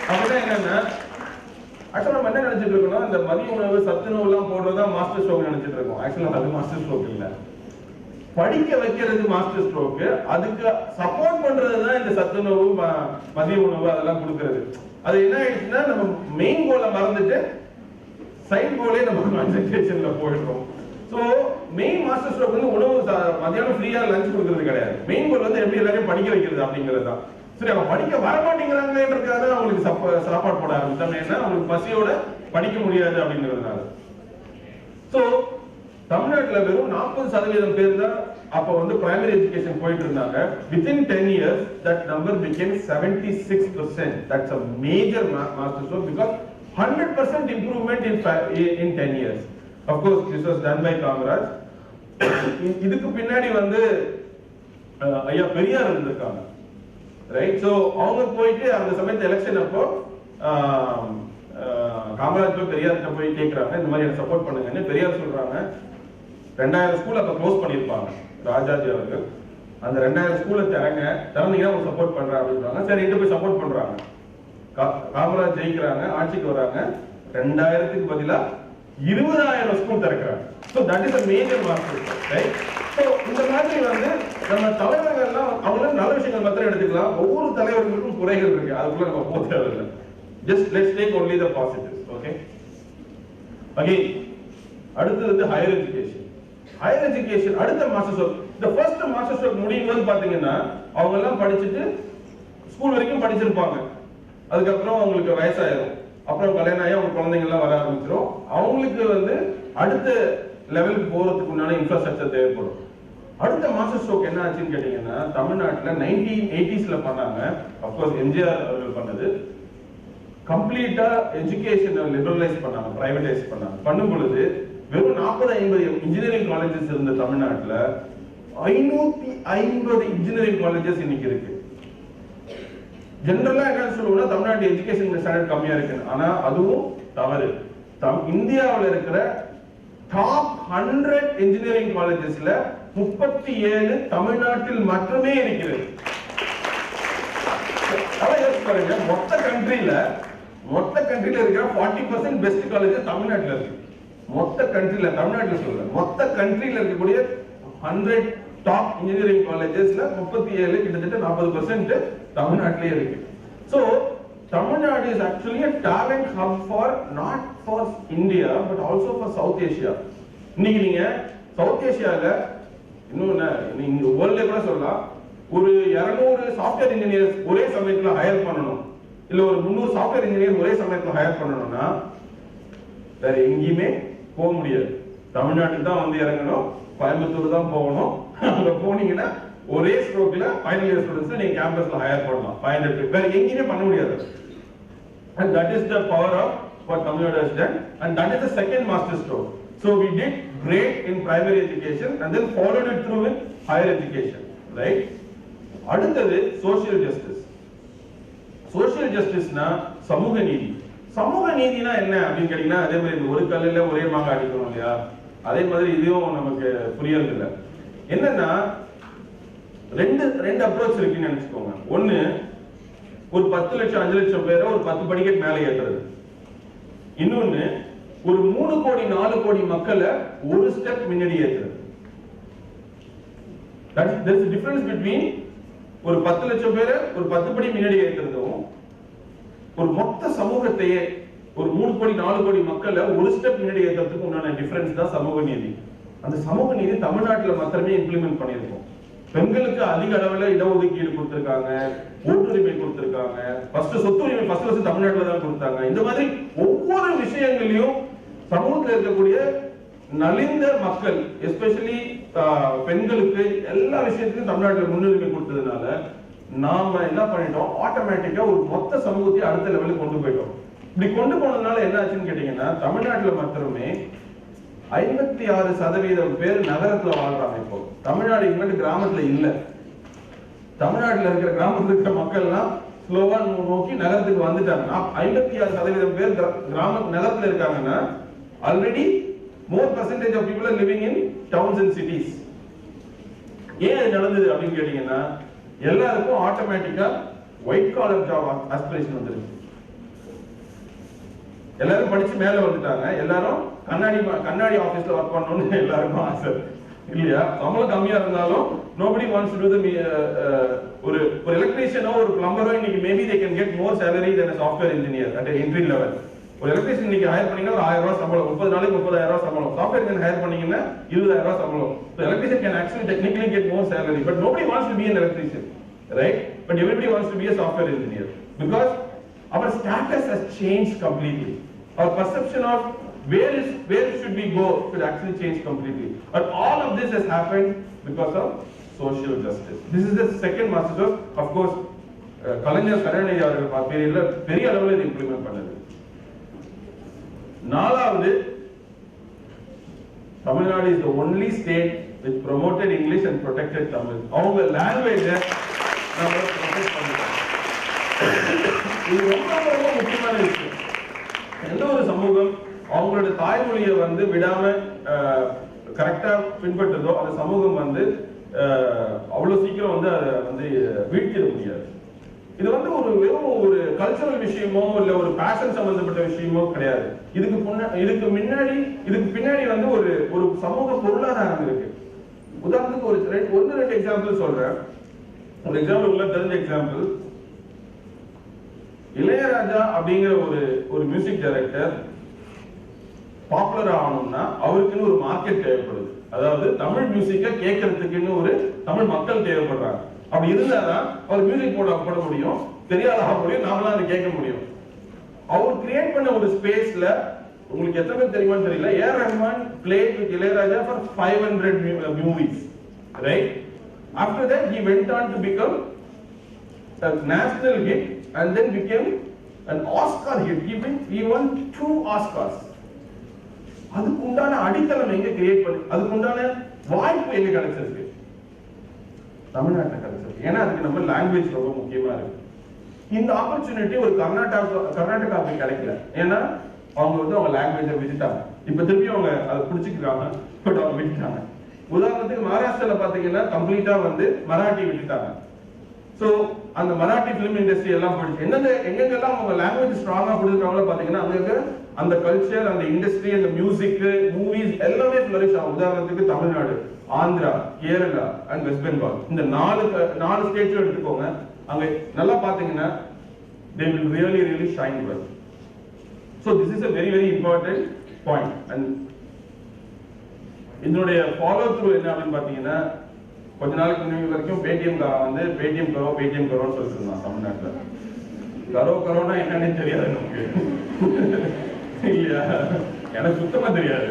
S1: அப்படின்னா என்னன்னா, ஆக்சுவலா நம்ம என்ன நினைச்சிட்டு இருக்கோம்னா, இந்த மதிய உணவு சத்துணவு எல்லாம் போடுறதா மாஸ்டர் ஸ்ட்ரோக் நினைச்சிட்டு இருக்கோம். ஆக்சுவலா அது மாஸ்டர் ஸ்ட்ரோக் இல்ல. படிக்க வைக்கிறது மாஸ்டர் ஸ்ட்ரோக். அதுக்கு சப்போர்ட் பண்றதுதான் இந்த சத்துணவு மதிய உணவு அதெல்லாம் கொடுக்கிறது. அது என்ன ஆயிடுச்சுன்னா, நம்ம மெயின் கோலை மறந்துட்டு சைட் கோலே நம்ம கான்சென்ட்ரேஷன்ல போயிடுறோம். சோ மெயின் மாஸ்டர் ஸ்ட்ரோக் வந்து உணவு மதியானம் ஃப்ரீயா லஞ்ச் கொடுக்கிறது கிடையாது. மெயின் கோல் வந்து எப்படி எல்லாரையும் படிக்க வைக்கிறது அப்படிங்கிறது தான். சரி, அவங்க படிக்க வர மாட்டேங்கிறாங்கன்றதுக்காக அவங்களுக்கு சாப்பாடு போட ஆரம்பிச்சாங்க. ஏன்னா அவங்களுக்கு பசியோட படிக்க முடியாது அப்படிங்கிறதுனால. சோ தமிழ்நாட்டுல வெறும் 40% பேர் தான் அப்ப வந்து பிரைமரி எஜுகேஷன் போயிட்டு இருந்தாங்க. within 10 years that number became 76%. That's a major master stroke because 100% improvement in 10 years. Of course this was done by Kamaraj. இதுக்கு பின்னாடி வந்து ஐயா பெரியார் இருந்திருக்காங்க, ரைட்? சோ அவங்க போயிட்டு அந்த சமயத்து எலெக்ஷன் அப்போ காமராஜ் போய் பெரியார்கிட்ட போய் கேட்கறாங்க, இந்த மாதிரி எனக்கு சப்போர்ட் பண்ணுங்கன்னு. பெரியார் சொல்றாங்க, 2000 ஸ்கூல் அப்ப க்ளோஸ் பண்ணிருப்பாங்க ராஜாஜி அவர்கள். அந்த 2000 ஸ்கூலை திறந்தீங்கன்னா உங்களுக்கு சப்போர்ட் பண்றேன் அப்படின்றாங்க. சரி, இங்க போய் சப்போர்ட் பண்றாங்க. காமராஜ் ஜெயிக்கிறாங்க, ஆட்சிக்கு வராங்க. 2000க்கு பதிலா 20000 ஸ்கூல் திறக்கிறாங்க. So that is a major master, right? So இந்த மாதிரி வந்து நம்ம தலைவர்கள் எல்லாம் அவங்க நல்ல விஷயங்கள் மாத்திரம் எடுத்துக்கலாம். ஒவ்வொரு தலைவர்களுக்கும் குறைகள் இருக்கு, அதுக்குள்ள நம்ம போக தேவையில்லை. Just let's take only the positives, okay? Again, அடுத்து வந்து ஹையர் எஜுகேஷன். ஹையர் எஜுகேஷன் அடுத்த மாஸ்டர் ஸ்ட்ரோக். இந்த ஃபர்ஸ்ட் மாஸ்டர் ஸ்ட்ரோக் முடியும் போது பாத்தீங்கன்னா, அவங்க எல்லாம் படிச்சுட்டு ஸ்கூல் வரைக்கும் படிச்சிருப்பாங்க. அதுக்கப்புறம் அவங்களுக்கு வயசாயிரும், அப்புறம் கல்யாணம் ஆகி அவங்க குழந்தைங்க எல்லாம் வர ஆரம்பிச்சிடும். அவங்களுக்கு வந்து அடுத்த லெவலுக்கு போறதுக்கு உண்டான இன்ஃப்ராஸ்ட்ரக்சர் தேவைப்படும். அடுத்த மாஸ்டர் ஸ்ட்ரோக் என்ன ஆச்சுன்னு கேட்டீங்கன்னா, தமிழ்நாட்டுல 1980ஸ்ல பண்ணாங்க. அப்கோர்ஸ் எம்ஜிஆர் அவர்கள் பண்ணது. கம்ப்ளீட்டா எஜுகேஷனை லிபரலைஸ் பண்ணாங்க, பிரைவேடைஸ் பண்ணாங்க. பண்ணும் பொழுது வெறும் 40-50 இன்ஜினியரிங் காலேஜஸ் இருந்த தமிழ்நாட்டுல 550 இன்ஜினியரிங் காலேஜஸ் இன்னைக்கு இருக்கு. ஜெனரலா என்ன சொல்லுவோம்னா தமிழ்நாட்டு எஜுகேஷன் ஸ்டாண்டர்ட் கம்மியா இருக்கு. ஆனா அதுவும் தவறு. இந்தியாவில் இருக்கிற டாப் 100 இன்ஜினியரிங் காலேஜஸ்ல 37 தமிழ்நாட்டில் மட்டுமே இருக்கிறது. பாருங்க, மொத்த கண்ட்ரியில இருக்கிற 40% பெஸ்ட் காலேஜஸ் தமிழ்நாட்டில் இருக்கு. மொத்த கண்ட்ரியில, தமிழ்நாட்டில் சொல்றேன், மொத்த கண்ட்ரியில இருக்கக்கூடிய 100 டாப் இன்ஜினியரிங் காலேஜஸ்ல 37 கிட்டத்தட்ட 40% தமிழ்நாட்டிலே இருக்கு. So Tamil Nadu is actually a talent hub for not for India but also for South Asia. இன்னைக்கு நீங்க சவுத் ஏசியால இன்னும் நீங்க வேர்ல்ட்ல கூட சொல்லலாம், ஒரு 200 சாஃப்ட்வேர் இன்ஜினியர்ஸ் ஒரே சமயத்துல ஹையர் பண்ணணும், இல்ல ஒரு 300 சாஃப்ட்வேர் இன்ஜினியர் ஒரே சமயத்துல ஹையர் பண்ணணும்னா வேற எங்கேயுமே போக முடியாது. தமிழ்நாட்டுக்கு தான் வந்து இறங்கணும், கோயம்புத்தூர் தான் போகணும். அங்க போனீங்கன்னா ஒரே ஸ்ட்ரோக்ல ஃபைனல் இயர் ஸ்டூடண்ட்ஸ் நீங்க கேம்பஸ்ல ஹையர் பண்ணலாம். 500 வேற எங்கேயுமே பண்ண முடியாது. And that is the power of what Tamil Nadu has done, and that is the second master stroke. So we did great in primary education and then followed it through with higher education, right? அடுத்தது social justice. Social justice na சமூக நீதி. சமூக நீதினா என்ன அப்படின்னு கேட்டீங்கன்னா, அதே மாதிரி ஒரு கல்லுல ஒரே மாங்காய் அடிக்கணும் இல்லையா, அதே மாதிரி இதுவும் நமக்கு புரியறது இல்லை. என்னன்னா ரெண்டு அப்ரோச் இருக்குன்னு நினைச்சுக்கோங்க. ஒன்னு, ஒரு 10 லட்சம் 5 லட்சம் பேரை ஒரு 10 படிக்கட் மேலே ஏற்றுறது. இன்னொன்னு, ஒரு 3 கோடி 4 கோடி மக்களை ஒரு ஸ்டெப் முன்னாடி ஏற்றுறது. There is a difference between ஒரு 10 லட்சம் பேரை ஒரு 10 படி முன்னாடி ஏற்றுறதும், ஒரு மொத்த சமூகத்தையே ஒரு 3 கோடி 4 கோடி மக்களை ஒரு ஸ்டெப் முன்னாடி ஏற்றுறதுக்கு உண்டான டிஃபரன்ஸ் தான் சமூக நீதி. அந்த சமூக நீதி தமிழ்நாட்டில் மாத்திரமே இம்ப்ளிமெண்ட் பண்ணியிருக்கோம். பெண்களுக்கு அதிக அளவில் இடஒதுக்கீடு கொடுத்திருக்காங்க, ஓட்டுரிமை கொடுத்திருக்காங்க, ஃபர்ஸ்ட் சொத்துரிமை ஃபர்ஸ்ட் தமிழ்நாட்டில் தான் கொடுத்தாங்க. இந்த மாதிரி ஒவ்வொரு விஷயங்களையும் சமூகத்தில் இருக்கக்கூடிய நலிந்த மக்கள், எஸ்பெஷலி பெண்களுக்கு எல்லா விஷயத்துக்கும் தமிழ்நாட்டில் முன்னுரிமை கொடுத்ததுனால நாம என்ன பண்ணிட்டோம், ஆட்டோமேட்டிக்கா ஒரு மொத்த சமூகத்தை அடுத்த லெவலுக்கு கொண்டு போயிட்டோம். இப்படி கொண்டு போனதுனால என்ன ஆச்சுன்னு கேட்டீங்கன்னா, தமிழ்நாட்டில் மாத்திரமே 56% பேர் நகரத்துல வாழ்றாங்க. இப்போ தமிழ்நாடு இங்கிட்டு கிராமத்துல இல்ல. தமிழ்நாட்டில் இருக்கிற கிராமத்தில் இருக்கிற மக்கள் எல்லாம் ஸ்லோவா நோக்கி நகரத்துக்கு வந்துட்டாங்க. 56% பேர் நகரத்துல இருக்காங்கன்னா already more percentage of people are living in towns and cities. ஏன் இது நடந்தது அப்படின்னு கேட்டீங்கன்னா, எல்லாருக்கும் ஆட்டோமேட்டிக்கா ஒயிட் காலர் ஜாப் ஆஸ்பிரேஷன் வந்துருக்கு. எல்லாரும் படிச்சு மேல வந்துட்டாங்க. எல்லாரும் கண்ணாடி ஆபீஸ்ல ஒர்க் பண்ணணும்னு எல்லாருக்கும் ஆசை இல்லையா? சம்பளம் கம்மியா இருந்தாலும் nobody wants to do the ஒரு எலக்ட்ரீஷியனோ ஒரு பிளம்பரோ இன்னைக்கு maybe they can get more salary than a software engineer at an entry level. ஒரு எலக்ட்ரீஷியன் இன்னைக்கு ஹையர் பண்ணீங்கன்னா ஒரு 1000 ரூபாய் சம்பளம், 30 நாளைக்கு 30,000 ரூபாய் சம்பளம். சாஃப்ட்வேர் இன்ஜினியர் ஹையர் பண்ணீங்கன்னா 20,000 ரூபாய் சம்பளம். So electrician can actually technically get more salary, but nobody wants to be an electrician, right? But everybody wants to be a software engineer because our status has changed completely. Our perception of where should we go should actually change completely. But all of this has happened because of social justice. This is the second master stroke. Of course, கலைஞர் கருணாநிதி அவர்கள் பீரியட்ல பெரிய அளவில் இது implement பண்ணது. நாலாவது, Tamil Nadu is the only state which promoted English and protected Tamil. அவங்க language நம்ம protect பண்ணிட்டோம். இது ரொம்ப முக்கியமான விஷயம். எந்த ஒரு சமூகம் அவங்களோட தாய்மொழியை வந்து விடாம கரெக்டா பின்பற்றுதோ அந்த சமூகம் வந்து அவ்வளவு சீக்கிரம் வந்து அதை வந்து வீழ்த்திட முடியாது. இது வந்து ஒரு வெறும் ஒரு கல்ச்சரல் விஷயமோ இல்ல ஒரு பேஷன் சம்பந்தப்பட்ட விஷயமோ கிடையாது. இதுக்கு பின்னாடி வந்து ஒரு சமூக பொருளாதாரம் இருக்கு. உதாரணத்துக்கு ஒரு ரெண்டு எக்ஸாம்பிள் சொல்றேன். ஒரு எக்ஸாம்பிள் உள்ள தெரிஞ்ச எக்ஸாம்பிள், இளையராஜா அப்படிங்கிற ஒரு மியூசிக் டைரக்டர் பாப்புலர் ஆகணும்னா அவருக்குன்னு ஒரு மார்க்கெட் தேவைப்படுது. அதாவது தமிழ் மியூசிக்கை கேட்கறதுக்குன்னு ஒரு தமிழ் மக்கள் தேவைப்படுறாங்க. அப்படி இருந்தாதான் அவர் மியூசிக் போட முடியும், தெரியாத ஆக முடியும், நாமளாம் அதை கேட்க முடியும். அவர் கிரியேட் பண்ண ஒரு ஸ்பேஸ்ல உங்களுக்கு எத்தனை பேர் தெரியுமான்னு தெரியல, A R Rahman played with Ilaiyaraaja for 500 movies, right? After that he went on to become a national hit and then became an Oscar hit. He won 2 Oscars. அதுக்கு உண்டான அடித்தளம் எங்க கிரியேட் பண்ணி, அதுக்கு உண்டான வாய்ப்பு எங்க கிடைச்சிருக்கு? தமிழ்நாட்டில் கிடைச்சிருக்கு. ஏன்னா அதுக்கு நம்ம லாங்குவேஜ் ரொம்ப முக்கியமா இருக்கு. இந்த ஆப்பர்ச்சுனிட்டி ஒரு கர்நாடகாவுக்கு கிடைக்கல. ஏன்னா அவங்க வந்து அவங்க லாங்குவேஜை விட்டுட்டாங்க. இப்ப திருப்பி அவங்க அதை பிடிச்சிக்கிறாங்க, பட் அவங்க விட்டுட்டாங்க. உதாரணத்துக்கு மகாராஷ்டிரால பாத்தீங்கன்னா கம்ப்ளீட்டா வந்து மராட்டி விட்டுட்டாங்க. சோ அந்த மராட்டி பிலிம் இண்டஸ்ட்ரி எல்லாம் போயிடுச்சு. எங்கெங்கெல்லாம் அவங்க லாங்குவேஜ் ஸ்ட்ராங்கா கொடுக்குறாங்களோ பாத்தீங்கன்னா அங்க அந்த கல்ச்சர், அந்த இண்டஸ்ட்ரி, அந்த மியூசிக், மூவிஸ் எல்லாமே ஃபிளரிஷ் ஆகும். உதாரணத்துக்கு தமிழ்நாடு, ஆந்திரா, கேரளா அண்ட் வெஸ்ட் பெங்கால், இந்த நாலு ஸ்டேட்ஸ் எடுத்துக்கோங்க. அங்க நல்லா பாத்தீங்கன்னா they will really shine well. So this is a very important point. And இதனுடைய ஃபாலோ த்ரூ என்ன அப்படின்னு பாத்தீங்கன்னா, கொஞ்ச நாளைக்கு முன்னாடி வரைக்கும் பேடிஎம் காரன் வந்து பேடிஎம் கரோன்னு சொல்லிட்டு இருந்தான் தமிழ்நாட்டுல. கரோனா என்னன்னு தெரியாது நமக்கு இல்லையா, எனக்கு சுத்தமா தெரியாது.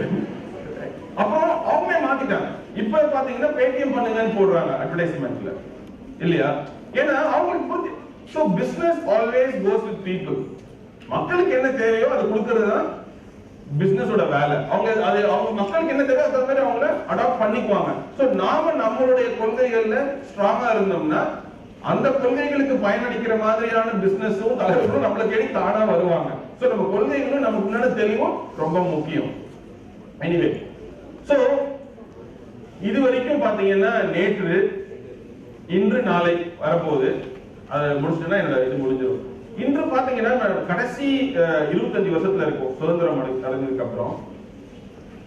S1: அப்புறம் அவங்களே மாத்திட்டாங்க. இப்ப பாத்தீங்கன்னா பேடிஎம் பண்ணுங்கன்னு போடுறாங்க அட்வர்டைஸ்மெண்ட்ல இல்லையா. ஏன்னா அவங்களுக்கு புரிஞ்சு. So business always goes with people. மக்களுக்கு என்ன தேவையோ அதை கொடுக்கிறது தான் பிசினஸோட வேலை. அவங்க மக்களுக்கு என்ன தேவையோ அதை மாதிரி அவங்கள அடாப்ட் பண்ணிக்குவாங்க. சோ நாம நம்மளுடைய கொள்கைகள்ல ஸ்ட்ராங்கா இருந்தோம்னா அந்த கொள்கைகளுக்கு பயனளிக்கிற மாதிரியான பிசினஸும் தலைவர்களும் நம்மளை தேடி தானா வருவாங்க. சோ நம்ம கொள்கைகளும் நமக்கு முன்னாடி தெளிவும் ரொம்ப முக்கியம். எனிவே, சோ இது வரைக்கும் பாத்தீங்கன்னா நேற்று, இன்று, நாளை வரப்போகுது. அதை முடிச்சுட்டா என்னோட இது முடிஞ்சிடும். இன்று பாத்தீங்கன்னா கடைசி 25 வருஷத்துல இருக்கும் சுதந்திரம் அடைஞ்சதுக்கு அப்புறம்.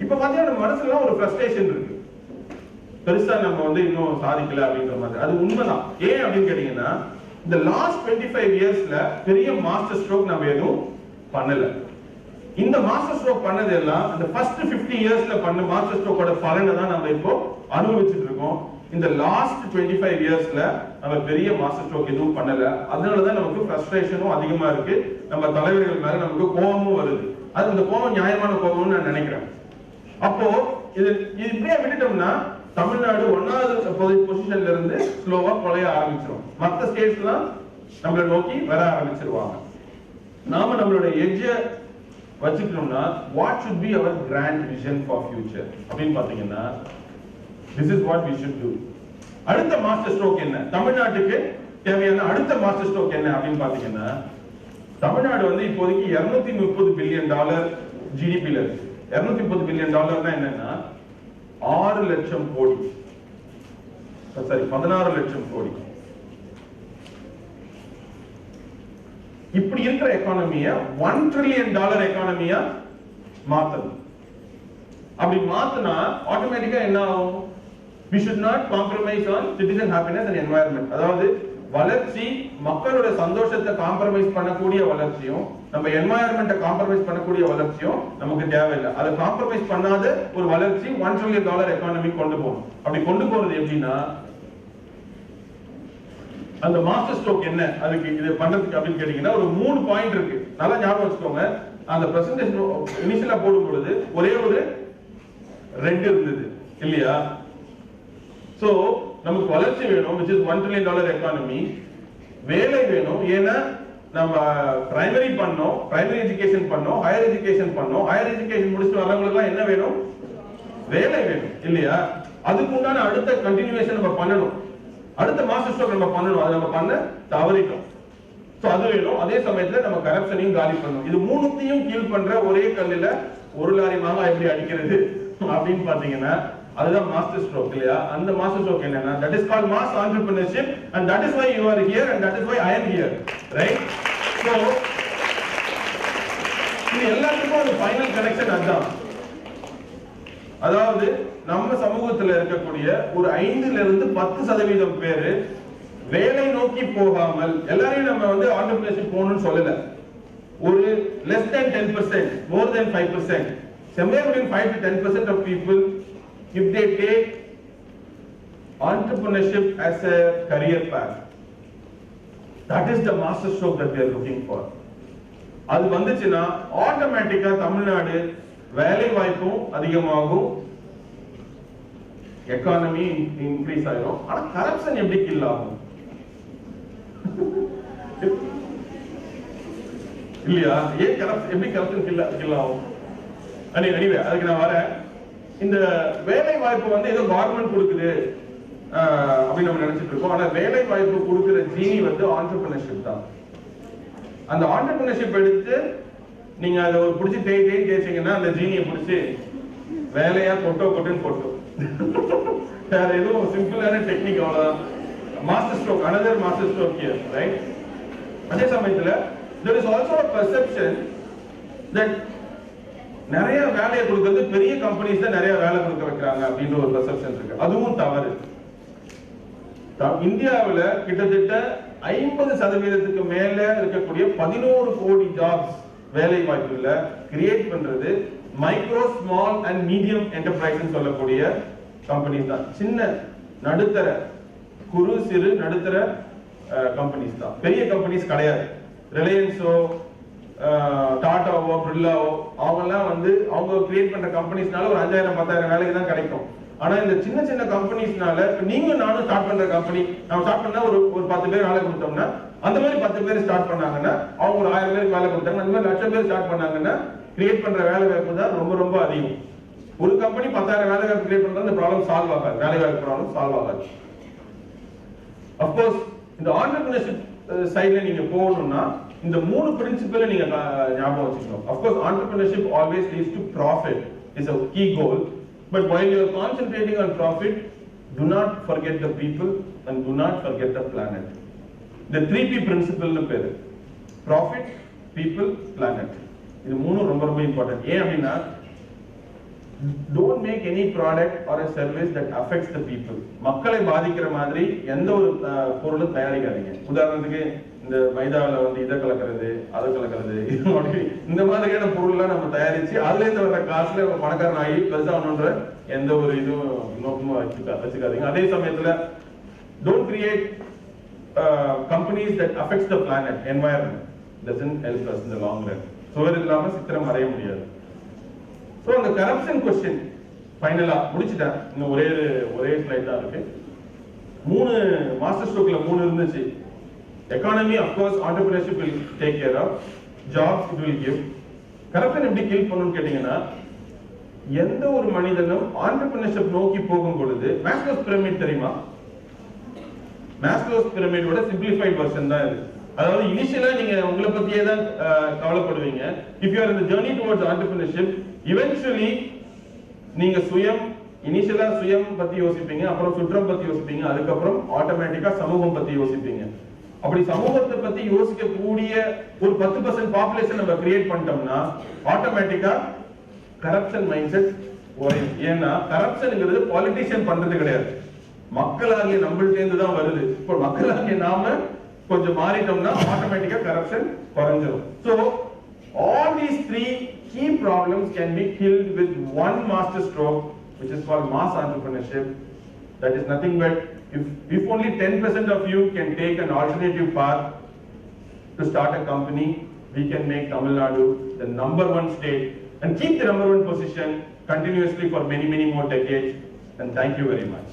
S1: இப்ப பாத்தீங்கன்னா நம்ம மனசுல ஒரு ஃப்ரஸ்ட்ரேஷன் இருக்கு, பெருசா நம்ம வந்து இன்னும் சாதிக்கல அப்படின்ற மாதிரி. அது உண்மைதான். ஏன் அப்படின்னு கேட்டீங்கன்னா, இந்த லாஸ்ட் 25 இயர்ஸ்ல பெரிய மாஸ்டர் ஸ்ட்ரோக் நம்ம எதுவும் பண்ணல. இந்த மாஸ்டர் ஸ்ட்ரோக் பண்ணது எல்லாம் அந்த ஃபர்ஸ்ட் 50 இயர்ஸ்ல பண்ண மாஸ்டர் ஸ்ட்ரோக்கோட பலனை தான் நம்ம இப்போ அனுபவிச்சுட்டு இருக்கோம். இந்த லாஸ்ட் 25 இயர்ஸ்ல நம்ம பெரிய மாஸ்டர் ஸ்ட்ரோக் எதுவும் பண்ணல. அதனாலதான் நமக்கு ஃப்ரஸ்ட்ரேஷனும் அதிகமா இருக்கு. நம்ம தலைவர்கள் மேல நமக்கு கோபமும் வருது. அது இந்த கோபம் நியாயமான கோபம்னு நான் நினைக்கிறேன். அப்போ இது இப்படியே விட்டுட்டோம்னா தமிழ்நாடு 1வது பொசிஷன்ல இருந்து ஸ்லோவா குறைய ஆரம்பிச்சிடும். மற்ற ஸ்டேட்ஸ் எல்லாம் நம்மளை நோக்கி வர ஆரம்பிச்சிருவாங்க. நாம நம்மளுடைய எட்ஜ வச்சுக்கணும்னா what should be our grand vision for future அப்படின்னு பாத்தீங்கன்னா, this is what we should do. அடுத்த மாஸ்டர் ஸ்ட்ரோக் என்ன, தமிழ்நாட்டுக்கு தேவையான அடுத்த மாஸ்டர் ஸ்ட்ரோக் என்ன அப்படின்னு பாத்தீங்கன்னா, தமிழ்நாடு வந்து இப்போதைக்கு $230 பில்லியன் ஜிடிபில இருக்கு. $230 பில்லியன் என்னன்னா 6 லட்சம் கோடி, சரி 16 லட்சம் கோடி. இப்படி இருக்கிற எக்கானமிய $1 ட்ரில்லியன் எக்கானமியா மாத்தணும். அப்படி மாத்தினா ஆட்டோமேட்டிக்கா என்ன ஆகும்? We should not compromise on citizen happiness and environment. அதாவது வளர்ச்சி, மக்களோட சந்தோஷத்தை காம்ப்ரமைஸ் பண்ணக்கூடிய வளர்ச்சியும் நம்ம என்வாயர்மெண்ட்டை காம்ப்ரமைஸ் பண்ணக்கூடிய வளர்ச்சியும் நமக்கு தேவையில்லை. அதை காம்ப்ரமைஸ் பண்ணாத ஒரு வளர்ச்சி $1 ட்ரில்லியன் எக்கானமி கொண்டு போகணும். அப்படி கொண்டு போறது எப்படின்னா, அந்த மாஸ்டர் ஸ்ட்ரோக் என்ன, அதுக்கு இது பண்றதுக்கு அப்படின்னு கேட்டீங்கன்னா ஒரு 3 பாயிண்ட் இருக்கு. நல்லா ஞாபகம் வச்சுக்கோங்க. அந்த பிரசன்டேஷன் இனிஷியலா போடும் பொழுது ஒரே ஒரு 2 இருந்தது இல்லையா. சோ நமக்கு வளர்ச்சி வேணும், which is $1 ட்ரில்லியன் எக்கானமி. வேலை வேணும், ஏன்னா நம்ம பிரைமரி பண்ணோம், பிரைமரி எஜுகேஷன் பண்ணோம், ஹையர் எஜுகேஷன் பண்ணோம். ஹையர் எஜுகேஷன் முடிச்சுட்டு வரவங்களுக்கு எல்லாம் என்ன வேணும்? வேலை வேணும் இல்லையா. அதுக்கு உண்டான அடுத்த கண்டினியூவேஷன் நம்ம பண்ணணும், அடுத்த மாஸ்டர் ஸ்ட்ரோக் நம்ம பண்ணணும். அதை நம்ம பண்ண தவறிட்டோம். சோ அது வேணும். அதே சமயத்துல நம்ம கரப்ஷனையும் காலி பண்ணணும். இது மூணுத்தையும் கீழ் பண்ற ஒரே கல்லுல ஒரு லாரி மாங்காய் எப்படி அடிக்கிறது அப்படின்னு பாத்தீங்கன்னா அதுதான் மாஸ்டர் ஸ்ட்ரோக் இல்லையா. அந்த மாஸ்டர் ஸ்ட்ரோக் என்னன்னா, that is called mass entrepreneurship and that is why you are here and that is why I am here, right? So இது எல்லாத்துக்கும் ஒரு ஃபைனல் கனெக்ஷன் அதுதான். அதாவது நம்ம சமூகத்துல இருக்கக்கூடிய ஒரு 5 ல இருந்து 10% பேரு வேலை நோக்கி போகாமல், எல்லாரையும் நம்ம வந்து entrepreneurship போகணும்னு சொல்லல, ஒரு less than 10%, more than 5%, somewhere between 5 to 10% of people, if they take entrepreneurship as a career path, that is the master stroke that they are looking for. அது வந்துச்சுன்னா ஆட்டோமேட்டிக்கா தமிழ்நாடு வேலை வாய்ப்பும் அதிகமாகும், எக்கானமி இன்க்ரீஸ் ஆயிடும். ஆனா கரப்ஷன் எப்படி கில் ஆகும் இல்லையா? ஏன் கரப்ஷன், எப்படி கரப்ஷன் கில் ஆகும்? எனிவே அதுக்கு நான் வரேன். இந்த வேலை வாய்ப்பு வந்து ஏதோ கவர்மெண்ட் கொடுக்குது அப்படின்னு நம்ம நினைச்சிட்டு இருக்கோம். ஆனா வேலை வாய்ப்பு கொடுக்கிற ஜீனி வந்து entrepreneurship தான். அந்த ஆண்டர்பிரினர்ஷிப் எடுத்து நீங்க அதை ஒரு பிடிச்சி தேய்ச்சிங்கன்னா அந்த ஜீனியை பிடிச்சி வேலையா கொட்டுன்னு கொட்டும். வேற எதுவும் சிம்பிளான டெக்னிக் அவ்வளவுதான். Master stroke, another master stroke here, right? அதே சமயத்துல there is also a perception that நிறைய வேலையை கொடுக்கிறது பெரிய கம்பெனிஸ் தான் நிறைய வேலை கொடுக்க வைக்கிறாங்க அப்படின்ற ஒரு பெர்செப்ஷன் இருக்கு. அதுவும் தவறு. இந்தியாவில் கிட்டத்தட்ட 50% மேல இருக்கக்கூடிய 11 கோடி ஜாப்ஸ் வேலை வாய்ப்புல கிரியேட் பண்றது micro, small and medium enterprise சொல்லக்கூடிய கம்பெனிஸ் தான். சின்ன நடுத்தர, குறு சிறு நடுத்தர கம்பெனிஸ் தான், பெரிய கம்பெனிஸ் கிடையாது. ரிலையன்ஸோ டாட்டாவோ பிர்லாவோ அவங்கெல்லாம் வந்து அவங்க கிரியேட் பண்ற கம்பெனிஸ்னால ஒரு 5000-10,000 வேலைக்கு தான் கிடைக்கும். ஆனா இந்த சின்ன சின்ன கம்பெனிஸ்னால நீங்க நானும் ஸ்டார்ட் பண்ற கம்பெனி, நம்ம ஸ்டார்ட் பண்ணா ஒரு 10 பேர் வேலை கொடுத்தோம்னா, அந்த மாதிரி 10 பேர் ஸ்டார்ட் பண்ணாங்கன்னா அவங்க ஒரு 1000 பேருக்கு வேலை கொடுத்தாங்க. அந்த மாதிரி 1,00,000 பேர் ஸ்டார்ட் பண்ணாங்கன்னா கிரியேட் பண்ற வேலை வாய்ப்பு தான் ரொம்ப ரொம்ப அதிகம். ஒரு கம்பெனி 10,000 வேலை வாய்ப்பு கிரியேட் பண்றது இந்த ப்ராப்ளம் சால்வ் ஆகாது, வேலை வாய்ப்பு ப்ராப்ளம் சால்வ் ஆகாது. அப்கோர்ஸ் இந்த ஆண்டர்பிரினர்ஷிப் சைடுல நீங்க போகணும்னா இந்த 3 பிரின்சிபலை நீங்க ஞாபகம் வச்சுக்கணும். Of course entrepreneurship always leads to profit, is a key goal, but while you are concentrating on profit, do not forget the people and do not forget the planet. The 3P principle னு பேரு, profit, people, planet. இது மூணும் ரொம்ப ரொம்ப important. ஏன் அப்படின்னா don't make any product or a service that affects the people. மக்களை பாதிக்கிற மாதிரி எந்த ஒரு பொருளும் தயாரிக்காதீங்க. உதாரணத்துக்கு இந்த மைதாவில் வந்து இதை கலக்கிறது, அதை கலக்கிறது, இந்த மாதிரியான பொருள்லாம் நம்ம தயாரிச்சு அதுல இருந்து வர காசுல பணக்காரன் ஆகி பெருசாகணுன்ற எந்த ஒரு இதுவும் நோக்கமும் வச்சுக்காதீங்க. அதே சமயத்துல don't create companies that affects the planet, environment, doesn't help us in the long run. சுவர் இல்லாம சித்திரம் வரைய முடியாது. ஸோ அந்த கரப்ஷன் கொஸ்டின் ஃபைனலா முடிச்சுட்டேன். இன்னும் ஒரே ஸ்லைட் தான் இருக்கு. 3 மாஸ்டர் ஸ்ட்ரோக்ல 3 இருந்துச்சு. Economy of course entrepreneurship will take care of, jobs it will give. Corruption எப்படி கில் பண்ணணும்னு கேட்டீங்கன்னா, எந்த ஒரு மனிதனும் ஆண்டர்பிரினர்ஷிப் நோக்கி போகும் பொழுது மேஸ்லோஸ் பிரமிட் தெரியுமா? மேஸ்லோஸ் பிரமிடோட சிம்பிளிஃபைட் வெர்ஷன் தான் இது. அதாவது இனிஷியலா நீங்க உங்களை பத்தியே தான் கவலைப்படுவீங்க. If you are in the journey towards entrepreneurship, eventually நீங்க இனிஷியலா சுயம் பத்தி யோசிப்பீங்க, அப்புறம் சுற்றம் பத்தி யோசிப்பீங்க, அதுக்கப்புறம் ஆட்டோமேட்டிக்கா சமூகம் பத்தி யோசிப்பீங்க. அப்படி சமூகத்தை பத்தி யோசிக்க கூடிய ஒரு 10% பாப்புலேஷன் நம்ம கிரியேட் பண்ணிட்டோம்னா ஆட்டோமேட்டிக்கா கரப்ஷன் மைண்ட் செட் குறையும். ஏன்னா கரப்ஷன்ங்கிறது பாலிட்டிஷியன் பண்றது கிடையாது, மக்களாகிய நம்மள்ட்ட இருந்து தான் வருது. இப்போ மக்களாகிய நாம கொஞ்சம் மாறிட்டோம்னா ஆட்டோமேட்டிக்கா கரப்ஷன் குறைஞ்சிரும். So all these 3 key problems can be killed with one master stroke, which is called mass entrepreneurship. That is nothing but if only 10% of you can take an alternative path to start a company, we can make Tamil Nadu the #1 state and keep the #1 position continuously for many more decades. And thank you very much.